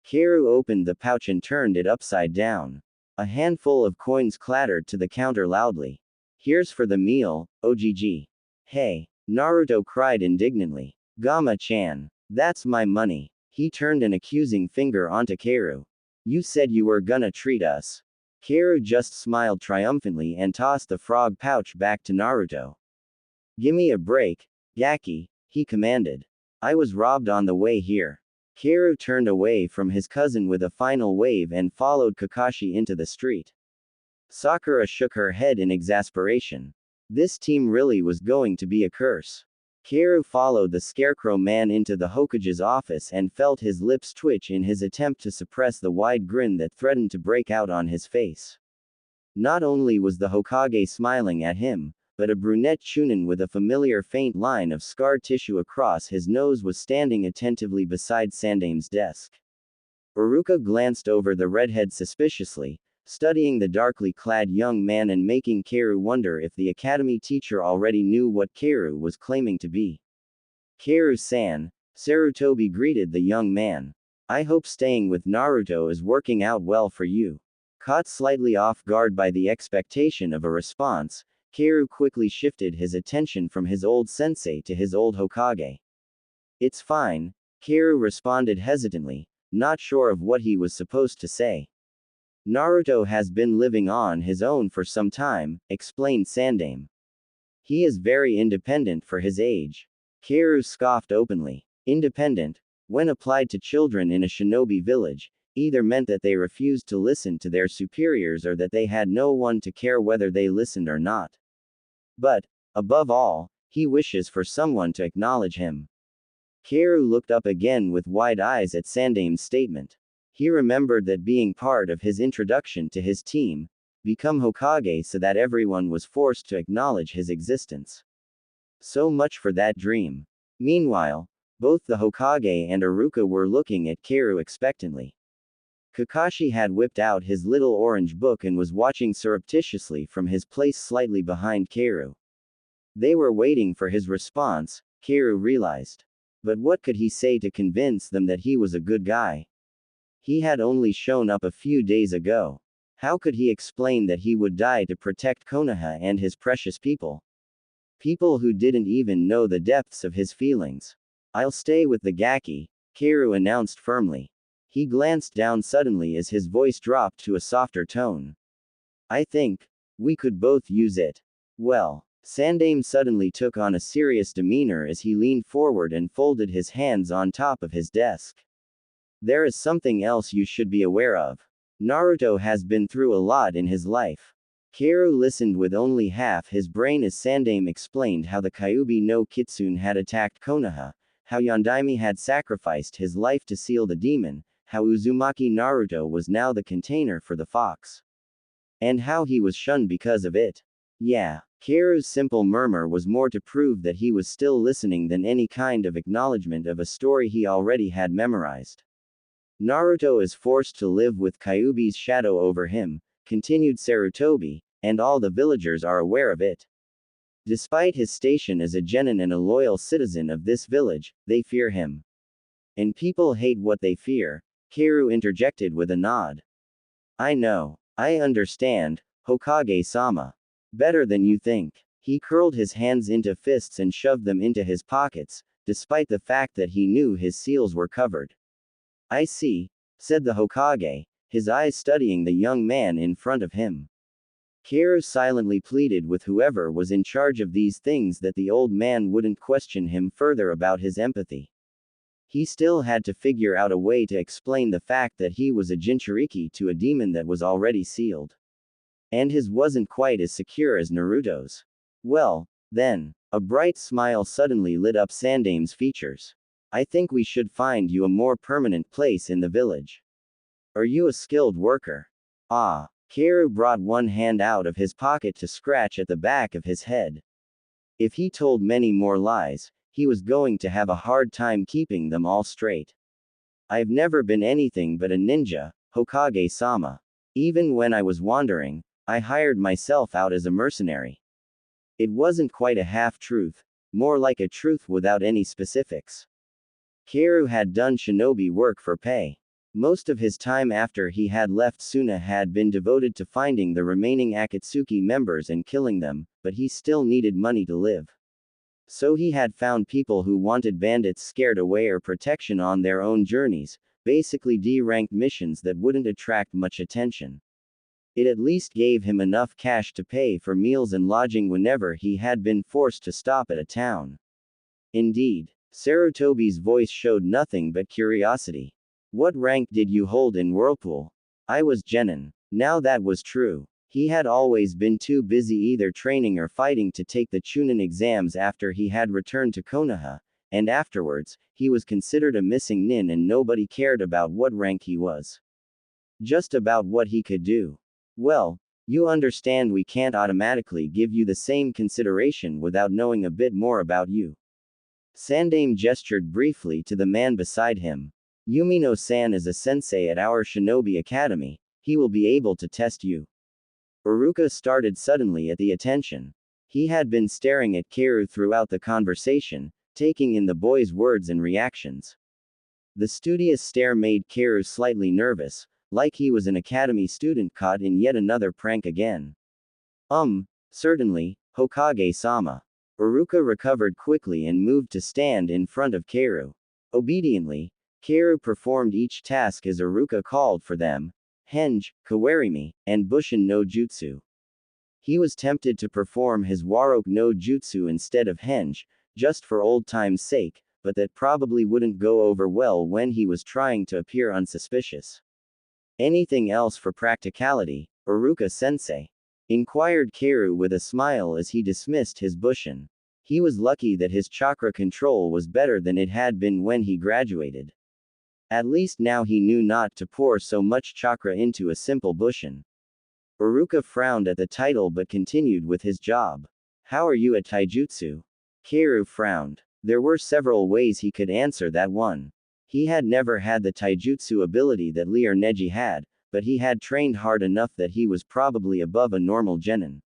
Karu opened the pouch and turned it upside down. A handful of coins clattered to the counter loudly. Here's for the meal, OGG. Hey, Naruto cried indignantly. Gamma-chan. That's my money. He turned an accusing finger onto Karu. You said you were gonna treat us. Karu just smiled triumphantly and tossed the frog pouch back to Naruto. Gimme a break, Gaki, he commanded. I was robbed on the way here. Karu turned away from his cousin with a final wave and followed Kakashi into the street. Sakura shook her head in exasperation. This team really was going to be a curse. Karu followed the Scarecrow Man into the Hokage's office and felt his lips twitch in his attempt to suppress the wide grin that threatened to break out on his face. Not only was the Hokage smiling at him, but a brunette Chunin with a familiar faint line of scar tissue across his nose was standing attentively beside Sandame's desk. Iruka glanced over the redhead suspiciously, studying the darkly clad young man and making Karu wonder if the academy teacher already knew what Karu was claiming to be. Karu-san, Sarutobi greeted the young man. I hope staying with Naruto is working out well for you. Caught slightly off guard by the expectation of a response, Karu quickly shifted his attention from his old sensei to his old Hokage. It's fine, Karu responded hesitantly, not sure of what he was supposed to say. Naruto has been living on his own for some time, explained Sandame. He is very independent for his age. Karu scoffed openly. Independent? when applied to children in a shinobi village, either meant that they refused to listen to their superiors or that they had no one to care whether they listened or not. But, above all, he wishes for someone to acknowledge him. Kaoru looked up again with wide eyes at Sandame's statement. He remembered that being part of his introduction to his team, become Hokage so that everyone was forced to acknowledge his existence. So much for that dream. Meanwhile, both the Hokage and Iruka were looking at Kaoru expectantly. Kakashi had whipped out his little orange book and was watching surreptitiously from his place slightly behind Kaoru. They were waiting for his response, Kaoru realized. But what could he say to convince them that he was a good guy? He had only shown up a few days ago. How could he explain that he would die to protect Konoha and his precious people? People who didn't even know the depths of his feelings. I'll stay with the Gaki, Kaoru announced firmly. He glanced down suddenly as his voice dropped to a softer tone. I think we could both use it. Well, Sandame suddenly took on a serious demeanor as he leaned forward and folded his hands on top of his desk. There is something else you should be aware of. Naruto has been through a lot in his life. Kaoru listened with only half his brain as Sandame explained how the Kyuubi no Kitsune had attacked Konoha, how Yondaime had sacrificed his life to seal the demon, how Uzumaki Naruto was now the container for the fox. And how he was shunned because of it. Yeah. Kaoru's simple murmur was more to prove that he was still listening than any kind of acknowledgement of a story he already had memorized. Naruto is forced to live with Kyuubi's shadow over him, continued Sarutobi, and all the villagers are aware of it. Despite his station as a genin and a loyal citizen of this village, they fear him. And people hate what they fear, Kaoru interjected with a nod. I know. I understand, Hokage-sama. Better than you think. He curled his hands into fists and shoved them into his pockets, despite the fact that he knew his seals were covered. I see, said the Hokage, his eyes studying the young man in front of him. Kaoru silently pleaded with whoever was in charge of these things that the old man wouldn't question him further about his empathy. He still had to figure out a way to explain the fact that he was a Jinchuriki to a demon that was already sealed. And his wasn't quite as secure as Naruto's. Well, then, a bright smile suddenly lit up Sandame's features. I think we should find you a more permanent place in the village. Are you a skilled worker? Ah. Kaoru brought one hand out of his pocket to scratch at the back of his head. If he told many more lies, he was going to have a hard time keeping them all straight. I've never been anything but a ninja, Hokage-sama. Even when I was wandering, I hired myself out as a mercenary. It wasn't quite a half-truth, more like a truth without any specifics. Kaoru had done shinobi work for pay. Most of his time after he had left Suna had been devoted to finding the remaining Akatsuki members and killing them, but he still needed money to live. So he had found people who wanted bandits scared away or protection on their own journeys, basically D-ranked missions that wouldn't attract much attention. It at least gave him enough cash to pay for meals and lodging whenever he had been forced to stop at a town. Indeed, Sarutobi's voice showed nothing but curiosity. What rank did you hold in Whirlpool? I was genin. Now that was true. He had always been too busy either training or fighting to take the Chunin exams after he had returned to Konoha, and afterwards, he was considered a missing nin and nobody cared about what rank he was. Just about what he could do. Well, you understand we can't automatically give you the same consideration without knowing a bit more about you. Sandame gestured briefly to the man beside him. Yumino-san is a sensei at our shinobi academy, he will be able to test you. Iruka started suddenly at the attention. He had been staring at Kaoru throughout the conversation, taking in the boy's words and reactions. The studious stare made Kaoru slightly nervous, like he was an academy student caught in yet another prank again. Certainly, Hokage-sama. Iruka recovered quickly and moved to stand in front of Kaoru. Obediently, Kaoru performed each task as Iruka called for them, Henge, Kawarimi, and Bushin no Jutsu. He was tempted to perform his Waroke no Jutsu instead of Henge, just for old time's sake, but that probably wouldn't go over well when he was trying to appear unsuspicious. Anything else for practicality, Iruka-sensei? Inquired Kaoru with a smile as he dismissed his bushin. He was lucky that his chakra control was better than it had been when he graduated. At least now he knew not to pour so much chakra into a simple bushin. Iruka frowned at the title but continued with his job. How are you at taijutsu? Kaoru frowned. There were several ways he could answer that one. He had never had the taijutsu ability that Lier Neji had, but he had trained hard enough that he was probably above a normal genin.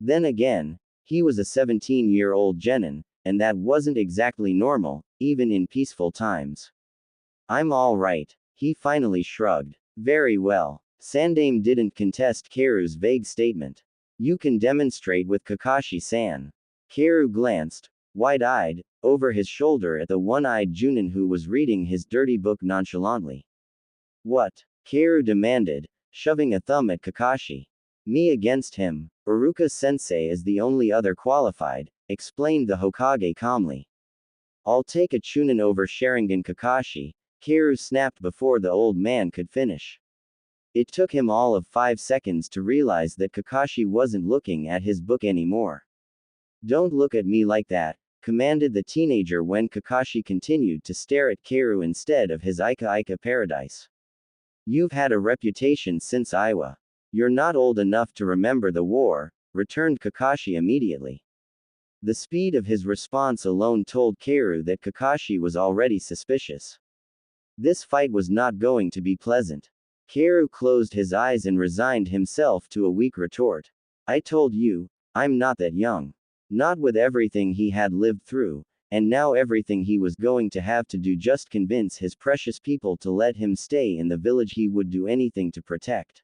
Then again, he was a 17-year-old genin, and that wasn't exactly normal, even in peaceful times. I'm all right. He finally shrugged. Very well. Sandame didn't contest Kaoru's vague statement. You can demonstrate with Kakashi-san. Kaoru glanced, wide-eyed, over his shoulder at the one-eyed Junin who was reading his dirty book nonchalantly. What? Kaoru demanded, shoving a thumb at Kakashi. Me against him. Iruka-sensei is the only other qualified, explained the Hokage calmly. I'll take a Chunin over Sharingan Kakashi. Kaoru snapped before the old man could finish. It took him all of 5 seconds to realize that Kakashi wasn't looking at his book anymore. Don't look at me like that, commanded the teenager when Kakashi continued to stare at Kaoru instead of his Ika Ika paradise. You've had a reputation since Iwa. You're not old enough to remember the war, returned Kakashi immediately. The speed of his response alone told Kaoru that Kakashi was already suspicious. This fight was not going to be pleasant. Kaoru closed his eyes and resigned himself to a weak retort. I told you, I'm not that young. Not with everything he had lived through, and now everything he was going to have to do just convince his precious people to let him stay in the village he would do anything to protect.